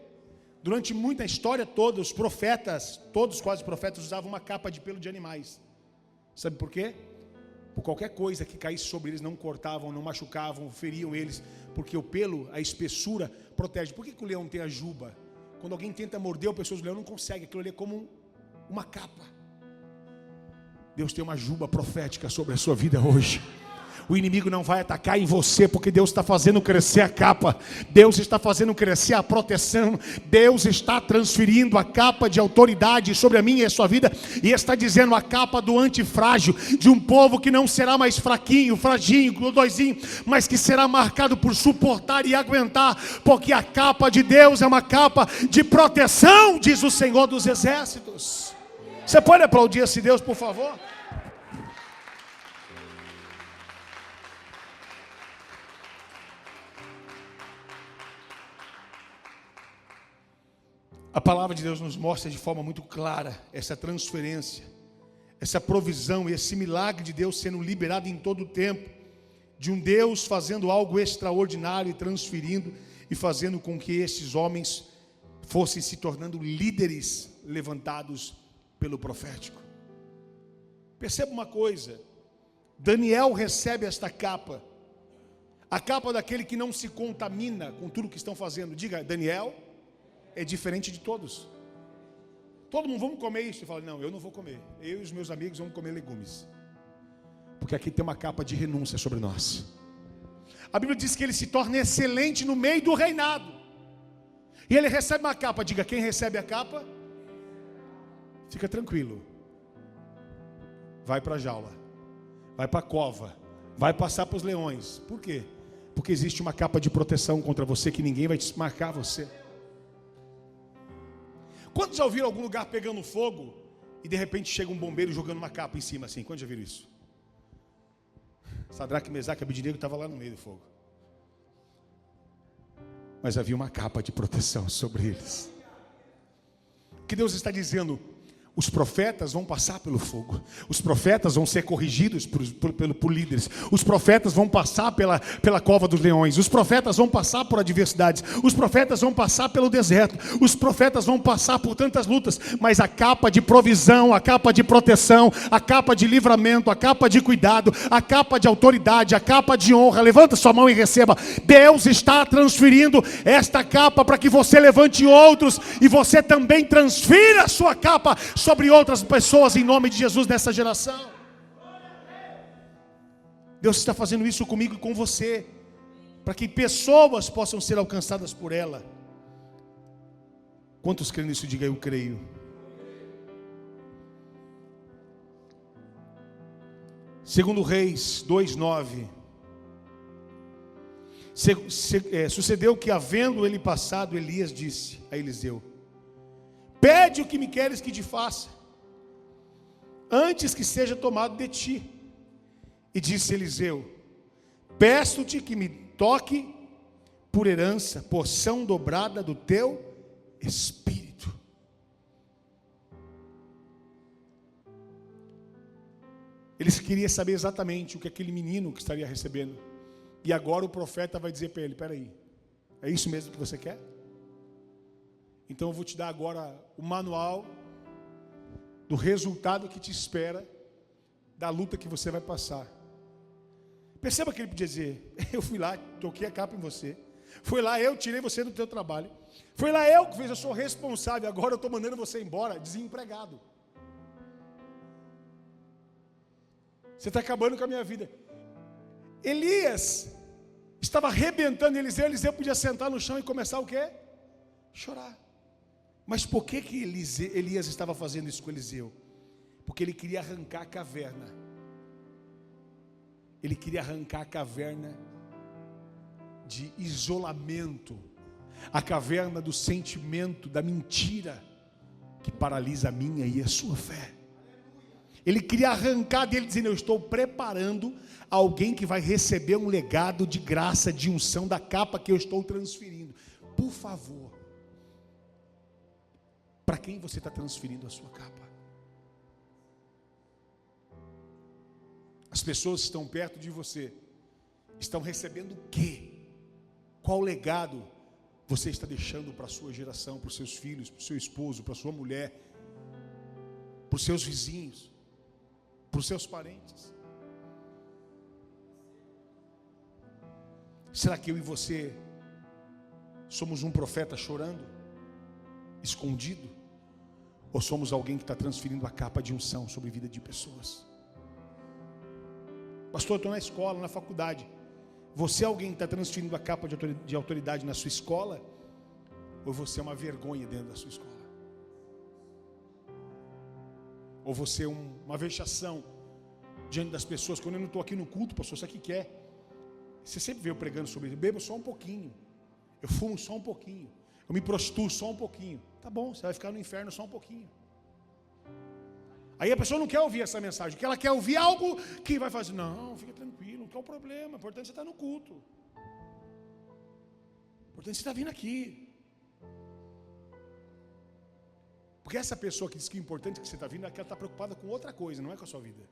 [SPEAKER 1] Durante muita história toda, os profetas, todos quase profetas, usavam uma capa de pelo de animais. Sabe por quê? Por qualquer coisa que caísse sobre eles, não cortavam, não machucavam, feriam eles. Porque o pelo, a espessura, protege. Por que o leão tem a juba? Quando alguém tenta morder o pescoço do leão, não consegue. Aquilo ali é como uma capa. Deus tem uma juba profética sobre a sua vida hoje. O inimigo não vai atacar em você, porque Deus está fazendo crescer a capa. Deus está fazendo crescer a proteção. Deus está transferindo a capa de autoridade sobre a minha e a sua vida. E está dizendo a capa do antifrágil, de um povo que não será mais fraquinho, fraginho, glodóizinho, mas que será marcado por suportar e aguentar. Porque a capa de Deus é uma capa de proteção, diz o Senhor dos Exércitos. Você pode aplaudir esse Deus, por favor? A palavra de Deus nos mostra de forma muito clara essa transferência, essa provisão e esse milagre de Deus sendo liberado em todo o tempo, de um Deus fazendo algo extraordinário e transferindo e fazendo com que esses homens fossem se tornando líderes levantados pelo profético. Perceba uma coisa, Daniel recebe esta capa, a capa daquele que não se contamina com tudo que estão fazendo. Diga, Daniel é diferente de todos. Todo mundo, vamos comer isso? Eu falo, não, eu não vou comer. Eu e os meus amigos vamos comer legumes. Porque aqui tem uma capa de renúncia sobre nós. A Bíblia diz que ele se torna excelente no meio do reinado. E ele recebe uma capa. Diga, quem recebe a capa, fica tranquilo. Vai para a jaula. Vai para a cova. Vai passar para os leões. Por quê? Porque existe uma capa de proteção contra você que ninguém vai desmarcar você. Quantos já ouviram algum lugar pegando fogo e de repente chega um bombeiro jogando uma capa em cima assim? Quantos já viram isso? Sadraque, Mesaque e Abednego estavam lá no meio do fogo. Mas havia uma capa de proteção sobre eles. O que Deus está dizendo? Os profetas vão passar pelo fogo. Os profetas vão ser corrigidos por líderes. Os profetas vão passar pela cova dos leões. Os profetas vão passar por adversidades. Os profetas vão passar pelo deserto. Os profetas vão passar por tantas lutas. Mas a capa de provisão, a capa de proteção, a capa de livramento, a capa de cuidado, a capa de autoridade, a capa de honra. Levanta sua mão e receba. Deus está transferindo esta capa para que você levante outros e você também transfira a sua capa sobre outras pessoas em nome de Jesus nessa geração. Deus está fazendo isso comigo e com você, para que pessoas possam ser alcançadas por ela. Quantos creem nisso? Diga, eu creio. Segundo Reis 2:9. Sucedeu que, havendo ele passado, Elias disse a Eliseu: pede o que me queres que te faça, antes que seja tomado de ti. E disse Eliseu: peço-te que me toque por herança, porção dobrada do teu espírito. Eles queriam saber exatamente o que aquele menino que estaria recebendo. E agora o profeta vai dizer para ele: peraí, é isso mesmo que você quer? Então eu vou te dar agora o manual do resultado que te espera, da luta que você vai passar. Perceba que ele podia dizer: eu fui lá, toquei a capa em você. Foi lá, eu tirei você do teu trabalho. Foi lá eu que fiz, eu sou responsável. Agora eu estou mandando você embora, desempregado. Você está acabando com a minha vida. Elias estava arrebentando Eliseu podia sentar no chão e começar o quê? Chorar. Mas por que Elias estava fazendo isso com Eliseu? Porque ele queria arrancar a caverna. Ele queria arrancar a caverna de isolamento, a caverna do sentimento, da mentira, que paralisa a minha e a sua fé. Ele queria arrancar dele, dizendo: eu estou preparando alguém que vai receber um legado de graça, de unção, da capa que eu estou transferindo. Por favor, para quem você está transferindo a sua capa? As pessoas que estão perto de você estão recebendo o quê? Qual legado você está deixando para a sua geração, para os seus filhos, para o seu esposo, para a sua mulher, para os seus vizinhos, para os seus parentes? Será que eu e você somos um profeta chorando, escondido? Ou somos alguém que está transferindo a capa de unção sobre a vida de pessoas? Pastor, eu estou na escola, na faculdade. Você é alguém que está transferindo a capa de autoridade na sua escola? Ou você é uma vergonha dentro da sua escola? Ou você é uma vexação diante das pessoas? Quando eu não estou aqui no culto, pastor, sabe o que é? Você sempre vê eu pregando sobre isso. Bebo só um pouquinho, eu fumo só um pouquinho, eu me prostituo só um pouquinho. Tá bom, você vai ficar no inferno só um pouquinho. Aí a pessoa não quer ouvir essa mensagem, porque ela quer ouvir algo que vai fazer: não, fica tranquilo, não é o problema, o importante é você estar no culto, o importante é você estar vindo aqui. Porque essa pessoa que diz que o importante é que você está vindo, é que ela está preocupada com outra coisa, não é com a sua vida.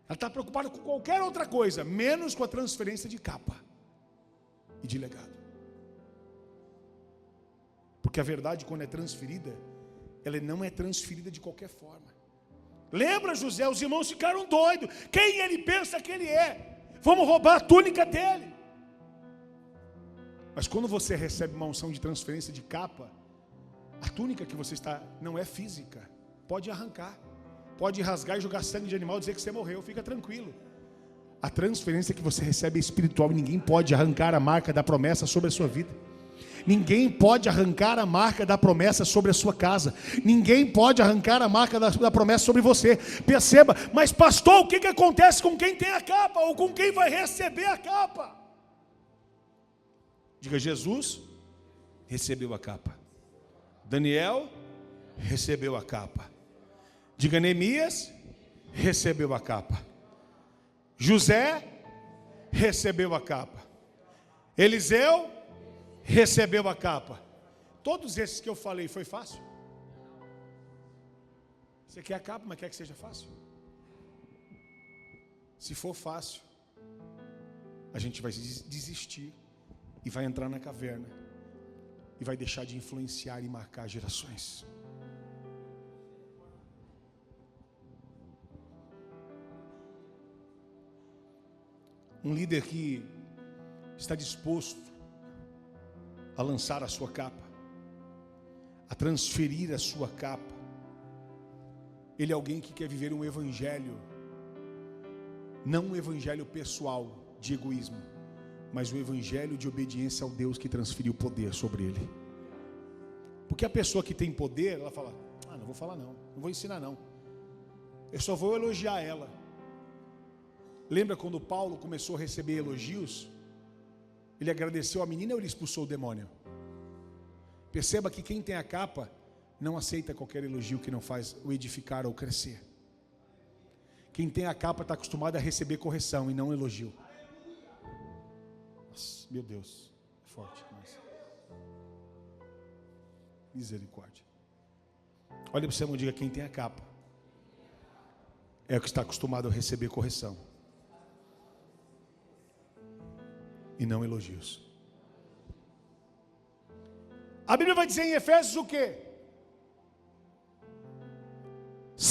[SPEAKER 1] Ela está preocupada com qualquer outra coisa, menos com a transferência de capa e de legado. Porque a verdade, quando é transferida, ela não é transferida de qualquer forma. Lembra, José? Os irmãos ficaram doidos. Quem ele pensa que ele é? Vamos roubar a túnica dele. Mas quando você recebe uma unção de transferência de capa, a túnica que você está não é física. Pode arrancar, pode rasgar e jogar sangue de animal e dizer que você morreu. Fica tranquilo. A transferência que você recebe é espiritual e ninguém pode arrancar a marca da promessa sobre a sua vida. Ninguém pode arrancar a marca da promessa sobre a sua casa. Ninguém pode arrancar a marca da promessa sobre você. Perceba, mas pastor, o que acontece com quem tem a capa? Ou com quem vai receber a capa? Diga: Jesus recebeu a capa. Daniel recebeu a capa. Diga: Neemias recebeu a capa. José recebeu a capa. Eliseu recebeu a capa. Todos esses que eu falei, foi fácil? Você quer a capa, mas quer que seja fácil? Se for fácil, a gente vai desistir e vai entrar na caverna e vai deixar de influenciar e marcar gerações. Um líder que está disposto a lançar a sua capa, a transferir a sua capa, ele é alguém que quer viver um evangelho, não um evangelho pessoal de egoísmo, mas um evangelho de obediência ao Deus que transferiu poder sobre ele. Porque a pessoa que tem poder, ela fala: não vou falar não vou ensinar não, eu só vou elogiar ela. Lembra quando Paulo começou a receber elogios? Ele agradeceu a menina ou ele expulsou o demônio? Perceba que quem tem a capa não aceita qualquer elogio que não faz o edificar ou crescer. Quem tem a capa está acostumado a receber correção e não elogio. Nossa, meu Deus, é forte demais. Misericórdia. Olha para você e diga: quem tem a capa é o que está acostumado a receber correção e não elogios. A Bíblia vai dizer em Efésios o quê?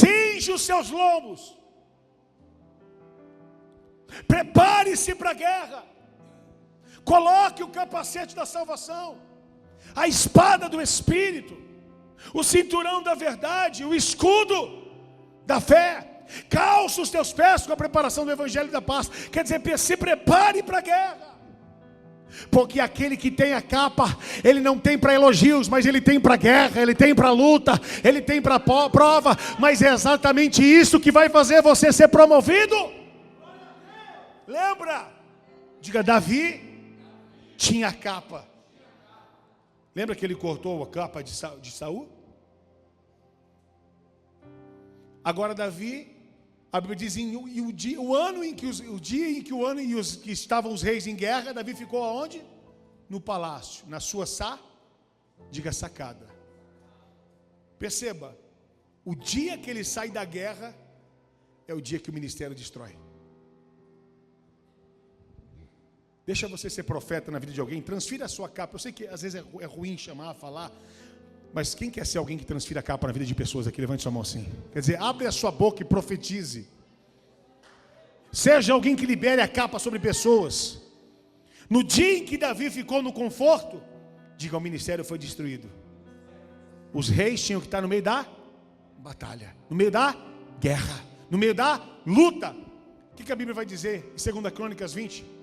[SPEAKER 1] Cinge os seus lombos. Prepare-se para a guerra. Coloque o capacete da salvação, a espada do Espírito, o cinturão da verdade, o escudo da fé. Calça os teus pés com a preparação do Evangelho da paz. Quer dizer, se prepare para a guerra. Porque aquele que tem a capa, ele não tem para elogios, mas ele tem para guerra, ele tem para luta, ele tem para prova. Mas é exatamente isso que vai fazer você ser promovido. Lembra? Diga, Davi tinha a capa. Lembra que ele cortou a capa de Saul? Agora Davi, a Bíblia diz, o dia em que os que estavam os reis em guerra, Davi ficou aonde? No palácio, na sua sacada. Perceba, o dia que ele sai da guerra é o dia que o ministério destrói. Deixa você ser profeta na vida de alguém, transfira a sua capa. Eu sei que às vezes é ruim chamar, falar, mas quem quer ser alguém que transfira a capa na vida de pessoas aqui? Levante sua mão assim. Quer dizer, abre a sua boca e profetize. Seja alguém que libere a capa sobre pessoas. No dia em que Davi ficou no conforto, diga, o ministério foi destruído. Os reis tinham que estar no meio da batalha, no meio da guerra, no meio da luta. O que a Bíblia vai dizer em 2 Crônicas 20?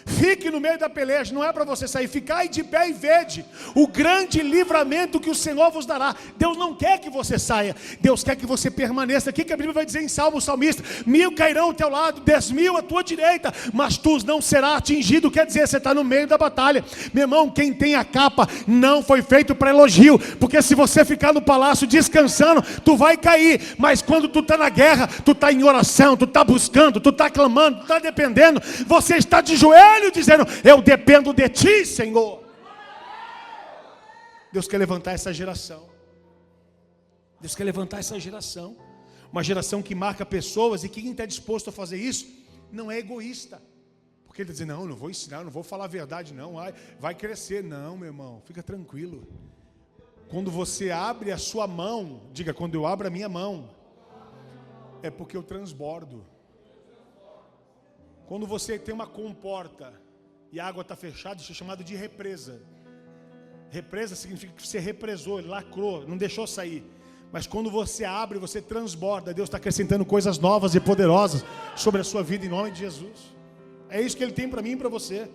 [SPEAKER 1] Fique no meio da peleja, não é para você sair. Ficai de pé e vede o grande livramento que o Senhor vos dará. Deus não quer que você saia, Deus quer que você permaneça. O que a Bíblia vai dizer em Salmo, o salmista? 1000 cairão ao teu lado, 10.000 à tua direita, mas tu não serás atingido. Quer dizer, você está no meio da batalha. Meu irmão, quem tem a capa não foi feito para elogio, porque se você ficar no palácio descansando, tu vai cair. Mas quando tu está na guerra, tu está em oração, tu está buscando, tu está clamando, tu está dependendo, você está de joelho dizendo, eu dependo de ti, Senhor. Deus quer levantar essa geração. Deus quer levantar essa geração. Uma geração que marca pessoas, e quem está disposto a fazer isso não é egoísta. Porque ele diz, não, não vou ensinar, não vou falar a verdade não, vai crescer. Não, meu irmão, fica tranquilo. Quando você abre a sua mão, diga, quando eu abro a minha mão, é porque eu transbordo. Quando você tem uma comporta e a água está fechada, isso é chamado de represa. Represa significa que você represou, ele lacrou, não deixou sair. Mas quando você abre, você transborda. Deus está acrescentando coisas novas e poderosas sobre a sua vida em nome de Jesus. É isso que Ele tem para mim e para você.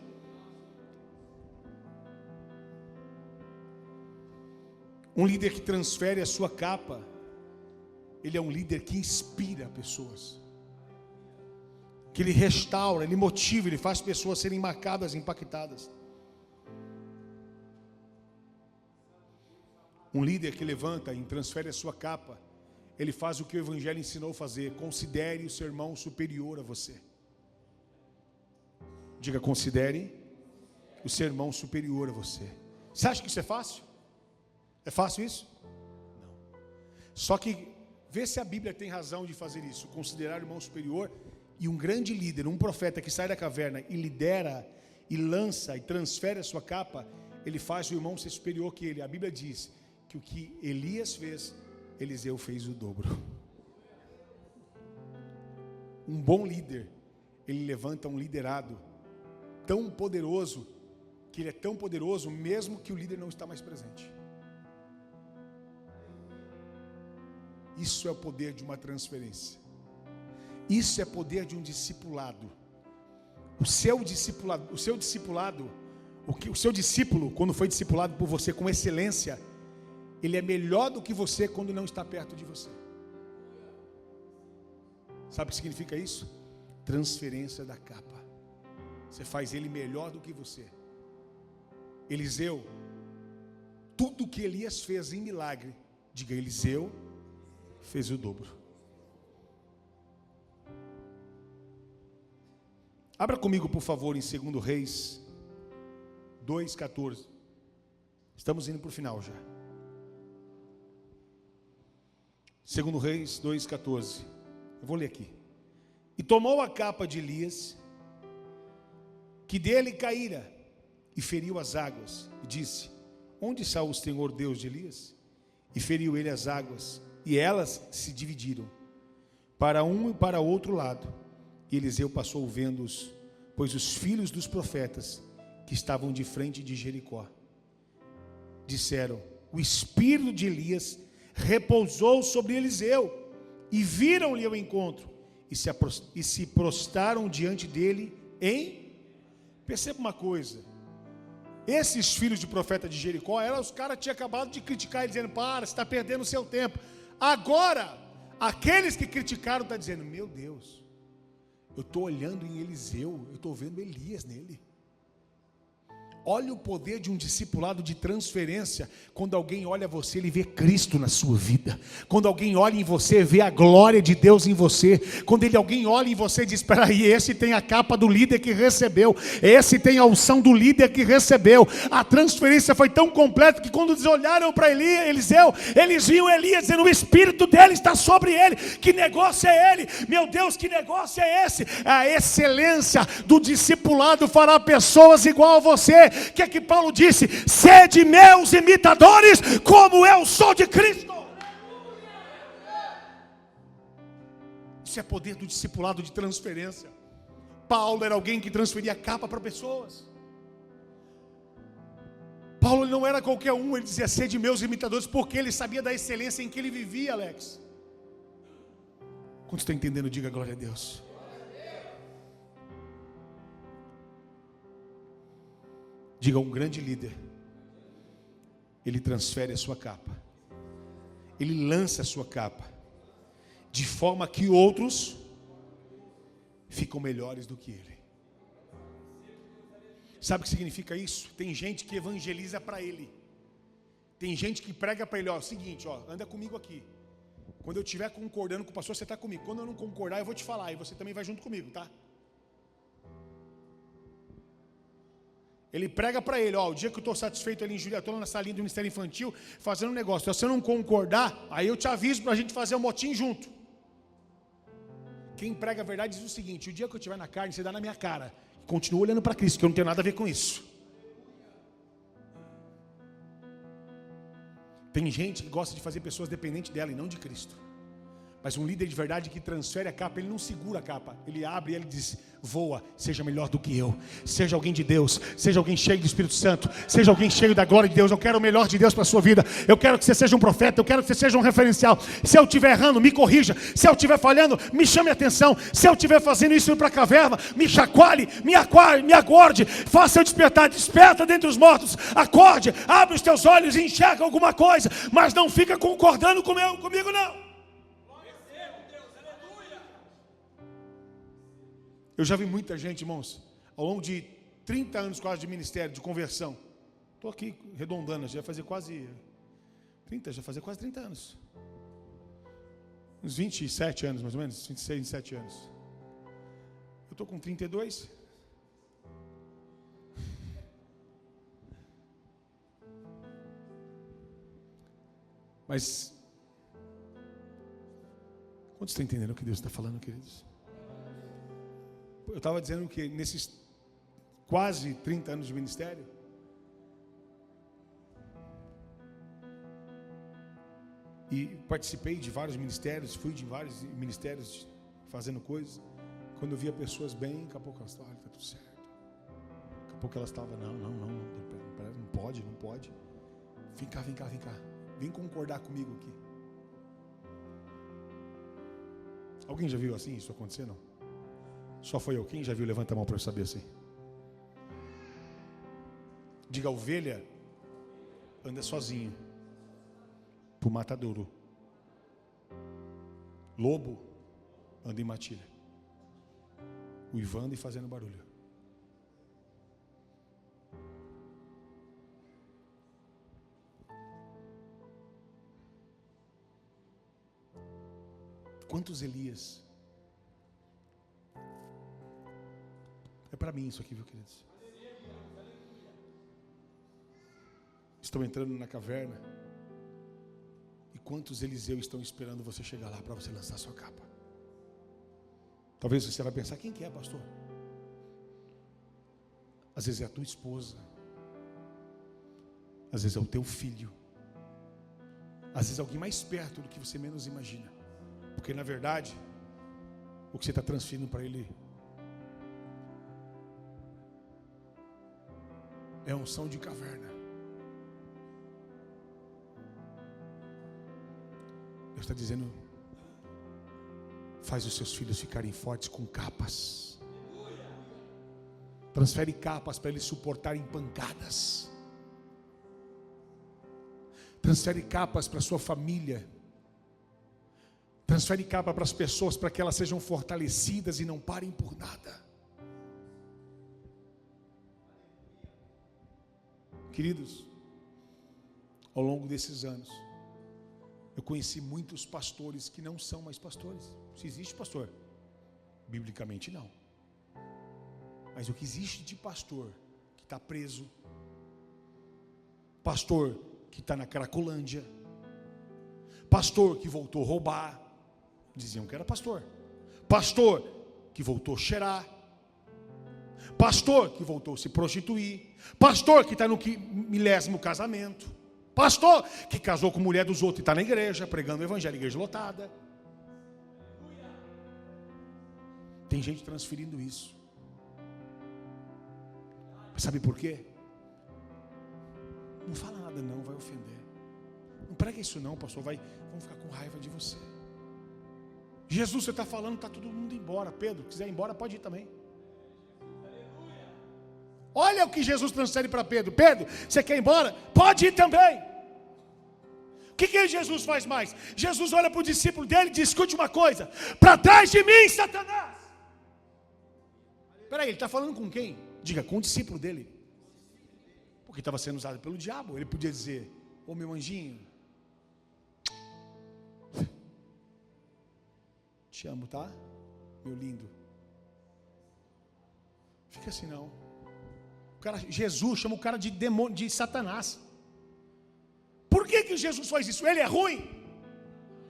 [SPEAKER 1] Um líder que transfere a sua capa, ele é um líder que inspira pessoas. Que ele restaura, ele motiva, ele faz pessoas serem marcadas, impactadas. Um líder que levanta e transfere a sua capa, ele faz o que o Evangelho ensinou a fazer. Considere o seu irmão superior a você. Diga, considere o seu irmão superior a você. Você acha que isso é fácil? É fácil isso? Não. Só que vê se a Bíblia tem razão de fazer isso. Considerar o irmão superior. E um grande líder, um profeta que sai da caverna e lidera, e lança, e transfere a sua capa, ele faz o irmão ser superior que ele. A Bíblia diz que o que Elias fez, Eliseu fez o dobro. Um bom líder, ele levanta um liderado tão poderoso, que ele é tão poderoso mesmo que o líder não está mais presente. Isso é o poder de uma transferência. Isso é poder de um discipulado. O seu discípulo, quando foi discipulado por você com excelência, ele é melhor do que você quando não está perto de você. Sabe o que significa isso? Transferência da capa. Você faz ele melhor do que você. Eliseu, tudo que Elias fez em milagre, diga, Eliseu fez o dobro. Abra comigo, por favor, em 2 Reis 2,14. Estamos indo para o final já. 2 Reis 2,14. Eu vou ler aqui. E tomou a capa de Elias, que dele caíra, e feriu as águas, e disse, onde está o Senhor Deus de Elias? E feriu ele as águas, e elas se dividiram, para um e para outro lado. E Eliseu passou vendo-os, pois os filhos dos profetas, que estavam de frente de Jericó, disseram: o espírito de Elias repousou sobre Eliseu. E viram-lhe ao encontro, e se prostraram diante dele Perceba uma coisa, esses filhos de profeta de Jericó, os caras tinham acabado de criticar, dizendo: para, você está perdendo o seu tempo. Agora, aqueles que criticaram estão dizendo: meu Deus, eu estou olhando em Eliseu, eu estou vendo Elias nele. Olha o poder de um discipulado de transferência. Quando alguém olha você, ele vê Cristo na sua vida. Quando alguém olha em você, vê a glória de Deus em você. Quando alguém olha em você e diz: espera aí, esse tem a capa do líder que recebeu, esse tem a unção do líder que recebeu. A transferência foi tão completa que quando eles olharam para Eliseu, eles viam Elias dizendo: o espírito dele está sobre ele. Que negócio é ele? Meu Deus, que negócio é esse? A excelência do discipulado fará pessoas igual a você. O que é que Paulo disse? Sede meus imitadores, como eu sou de Cristo. Isso é poder do discipulado de transferência. Paulo era alguém que transferia capa para pessoas. Paulo não era qualquer um, ele dizia: sede meus imitadores, porque ele sabia da excelência em que ele vivia, Alex. Quando você está entendendo, diga glória a Deus. Diga: um grande líder, ele transfere a sua capa, ele lança a sua capa, de forma que outros ficam melhores do que ele. Sabe o que significa isso? Tem gente que evangeliza para ele, tem gente que prega para ele: ó, seguinte, ó, anda comigo aqui, quando eu estiver concordando com o pastor, você está comigo, quando eu não concordar, eu vou te falar, e você também vai junto comigo, tá? Ele prega para ele: ó, o dia que eu estou satisfeito ali em Juliá, estou na salinha do Ministério Infantil, fazendo um negócio, se você não concordar, aí eu te aviso para a gente fazer um motim junto. Quem prega a verdade diz o seguinte: o dia que eu estiver na carne, você dá na minha cara, continua olhando para Cristo, que eu não tenho nada a ver com isso. Tem gente que gosta de fazer pessoas dependentes dela e não de Cristo. Mas um líder de verdade que transfere a capa, ele não segura a capa, ele abre e ele diz: voa, seja melhor do que eu, seja alguém de Deus, seja alguém cheio do Espírito Santo, seja alguém cheio da glória de Deus. Eu quero o melhor de Deus para a sua vida, eu quero que você seja um profeta, eu quero que você seja um referencial. Se eu estiver errando, me corrija. Se eu estiver falhando, me chame a atenção. Se eu estiver fazendo isso para a caverna, me chacoalhe, me acorde, faça eu despertar. Desperta dentre os mortos, acorde, abre os teus olhos e enxerga alguma coisa, mas não fica concordando comigo não. Eu já vi muita gente, irmãos, ao longo de 30 anos quase de ministério, de conversão. Estou aqui arredondando, já vai fazer quase 30 anos. Uns 27 anos, mais ou menos, 26, 27 anos. Eu estou com 32. Mas, quantos estão entendendo o que Deus está falando, queridos? Eu estava dizendo que nesses quase 30 anos de ministério, e participei de vários ministérios, fui de vários ministérios fazendo coisas. Quando eu via pessoas bem, daqui a pouco elas estavam: está tudo certo. Daqui a pouco elas estavam: não pode. Vem cá, vem concordar comigo aqui. Alguém já viu assim isso acontecer? Não? Só foi eu? Quem já viu? Levanta a mão para eu saber assim. Diga: ovelha anda sozinho pro matadouro, lobo anda em matilha, uivando e fazendo barulho. Quantos Elias? É para mim isso aqui, viu, queridos? Estão entrando na caverna. E quantos Eliseu estão esperando você chegar lá para você lançar sua capa? Talvez você vai pensar: quem que é, pastor? Às vezes é a tua esposa. Às vezes é o teu filho. Às vezes é alguém mais perto do que você menos imagina. Porque na verdade, o que você está transferindo para ele é unção de caverna. Deus está dizendo: faz os seus filhos ficarem fortes com capas. Transfere capas para eles suportarem pancadas. Transfere capas para a sua família. Transfere capa para as pessoas, para que elas sejam fortalecidas e não parem por nada. Queridos, ao longo desses anos, eu conheci muitos pastores que não são mais pastores. Se existe pastor, biblicamente não. Mas o que existe de pastor que está preso, pastor que está na Cracolândia, pastor que voltou a roubar, diziam que era pastor, pastor que voltou a cheirar, pastor que voltou a se prostituir, pastor que está no 1000º casamento, pastor que casou com mulher dos outros e está na igreja, pregando o evangelho, igreja lotada. Tem gente transferindo isso. Mas sabe por quê? Não fala nada não, vai ofender. Não prega isso não, pastor, vão ficar com raiva de você. Jesus, você está falando, está todo mundo embora. Pedro, quiser ir embora, pode ir também. Olha o que Jesus transfere para Pedro. Pedro, você quer ir embora? Pode ir também. O que Jesus faz mais? Jesus olha para o discípulo dele e diz: escute uma coisa, para trás de mim, Satanás. Espera aí, ele está falando com quem? Diga, com o discípulo dele. Porque estava sendo usado pelo diabo. Ele podia dizer: ô meu anjinho, te amo, tá? Meu lindo. Fica assim não. Jesus chama o cara de demônio, de Satanás. Por que Jesus faz isso? Ele é ruim?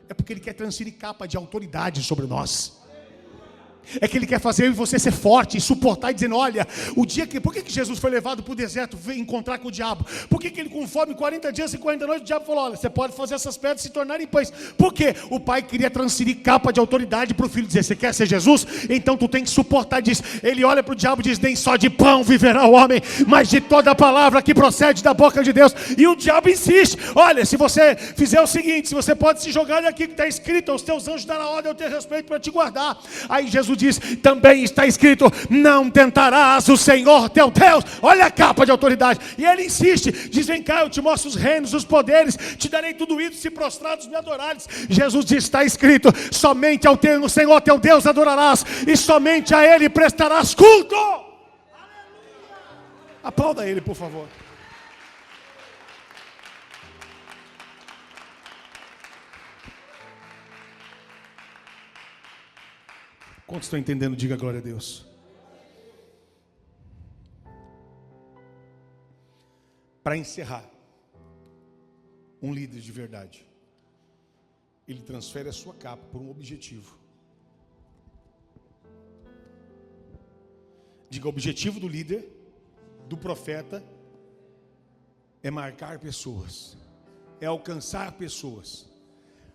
[SPEAKER 1] É porque ele quer transferir capa de autoridade sobre nós. É que ele quer fazer eu e você ser forte e suportar e dizendo: olha, o dia que... Por que Jesus foi levado para o deserto encontrar com o diabo? Por que ele com fome 40 dias e 40 noites, o diabo falou: olha, você pode fazer essas pedras se tornarem pães. Por quê? O pai queria transferir capa de autoridade para o filho, dizer: você quer ser Jesus? Então tu tem que suportar. Diz, ele olha para o diabo e diz: nem só de pão viverá o homem, mas de toda a palavra que procede da boca de Deus. E o diabo insiste: olha, se você fizer o seguinte, se você pode se jogar daqui que está escrito, aos teus anjos dará ordem ao teu respeito para te guardar. Aí Jesus diz: também está escrito: não tentarás o Senhor teu Deus. Olha a capa de autoridade. E ele insiste, diz: vem cá, eu te mostro os reinos, os poderes, te darei tudo isso se prostrados me adorares. Jesus diz: está escrito: somente ao Senhor teu Deus adorarás, e somente a Ele prestarás culto. Aplauda Ele, por favor. Quantos estão entendendo? Diga glória a Deus. Para encerrar, um líder de verdade, ele transfere a sua capa por um objetivo. Diga: o objetivo do líder, do profeta, é marcar pessoas, é alcançar pessoas.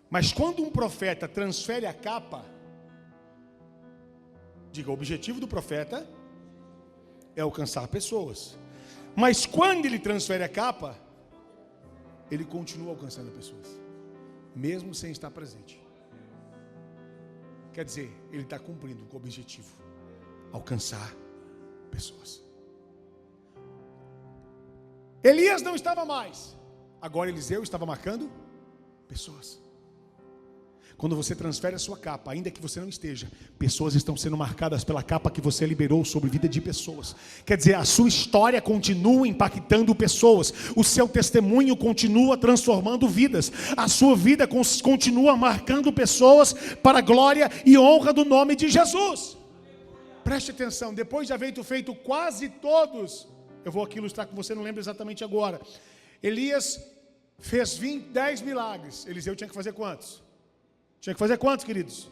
[SPEAKER 1] Mas quando um profeta transfere a capa, diga: o objetivo do profeta é alcançar pessoas. Mas quando ele transfere a capa, ele continua alcançando pessoas, mesmo sem estar presente. Quer dizer, ele está cumprindo com o objetivo: alcançar pessoas. Elias não estava mais, agora Eliseu estava marcando pessoas. Quando você transfere a sua capa, ainda que você não esteja, pessoas estão sendo marcadas pela capa que você liberou sobre a vida de pessoas. Quer dizer, a sua história continua impactando pessoas, o seu testemunho continua transformando vidas, a sua vida continua marcando pessoas para a glória e honra do nome de Jesus. Preste atenção, depois de haver feito quase todos, eu vou aqui ilustrar com você, não lembro exatamente agora. Elias fez 10 milagres, Eliseu tinha que fazer quantos? Tinha que fazer quantos, queridos?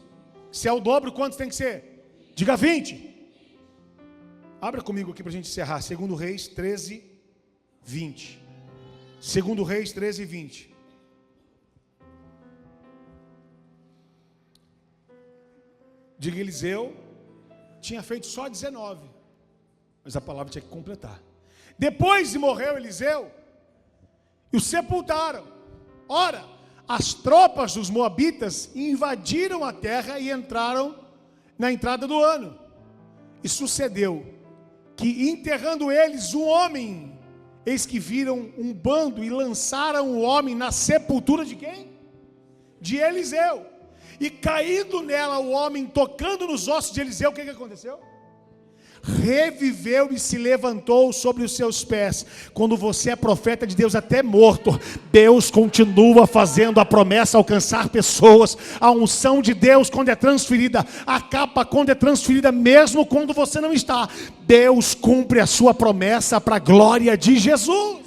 [SPEAKER 1] Se é o dobro, quantos tem que ser? Diga 20. Abra comigo aqui para a gente encerrar. 2 Reis 13, 20. Segundo Reis 13:20. Diga, Eliseu tinha feito só 19, mas a palavra tinha que completar. Depois de morreu Eliseu, e o sepultaram. Ora, as tropas dos moabitas invadiram a terra e entraram na entrada do ano. E sucedeu que, enterrando eles um homem, eis que viram um bando e lançaram o homem na sepultura de quem? De Eliseu. E caindo nela o homem, tocando nos ossos de Eliseu, o que aconteceu? Reviveu e se levantou sobre os seus pés. Quando você é profeta de Deus até morto, Deus continua fazendo a promessa alcançar pessoas. A unção de Deus, quando é transferida, a capa quando é transferida, mesmo quando você não está, Deus cumpre a sua promessa para a glória de Jesus.